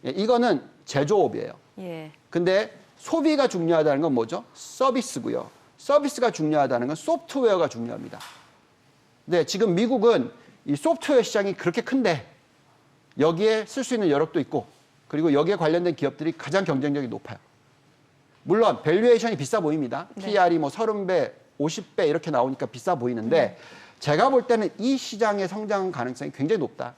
예, 이거는 제조업이에요. 예. 근데 소비가 중요하다는 건 뭐죠? 서비스고요. 서비스가 중요하다는 건 소프트웨어가 중요합니다. 근데 지금 미국은 이 소프트웨어 시장이 그렇게 큰데 여기에 쓸 수 있는 여력도 있고 그리고 여기에 관련된 기업들이 가장 경쟁력이 높아요. 물론 밸류에이션이 비싸 보입니다. 네. PR이 뭐 30배, 50배 이렇게 나오니까 비싸 보이는데 제가 볼 때는 이 시장의 성장 가능성이 굉장히 높다.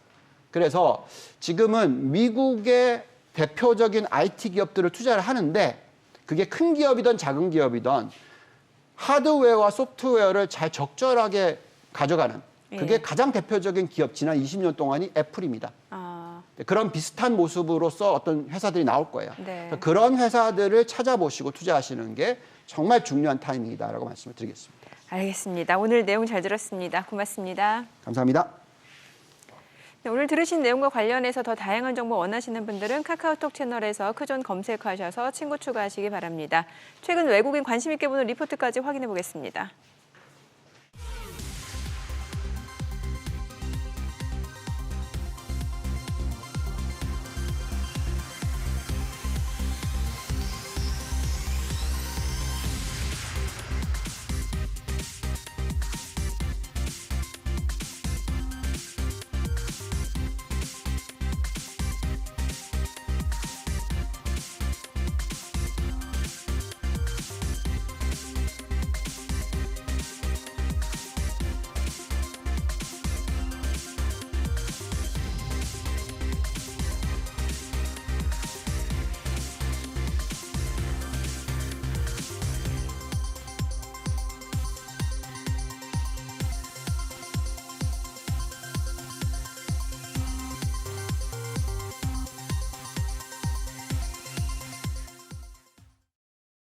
그래서 지금은 미국의 대표적인 IT 기업들을 투자를 하는데 그게 큰 기업이든 작은 기업이든 하드웨어와 소프트웨어를 잘 적절하게 가져가는 그게 예. 가장 대표적인 기업 지난 20년 동안이 애플입니다. 아. 그런 비슷한 모습으로서 어떤 회사들이 나올 거예요. 네. 그런 회사들을 찾아보시고 투자하시는 게 정말 중요한 타이밍이다라고 말씀을 드리겠습니다. 알겠습니다. 오늘 내용 잘 들었습니다. 고맙습니다. 감사합니다. 네, 오늘 들으신 내용과 관련해서 더 다양한 정보 원하시는 분들은 카카오톡 채널에서 크존 검색하셔서 친구 추가하시기 바랍니다. 최근 외국인 관심 있게 보는 리포트까지 확인해 보겠습니다.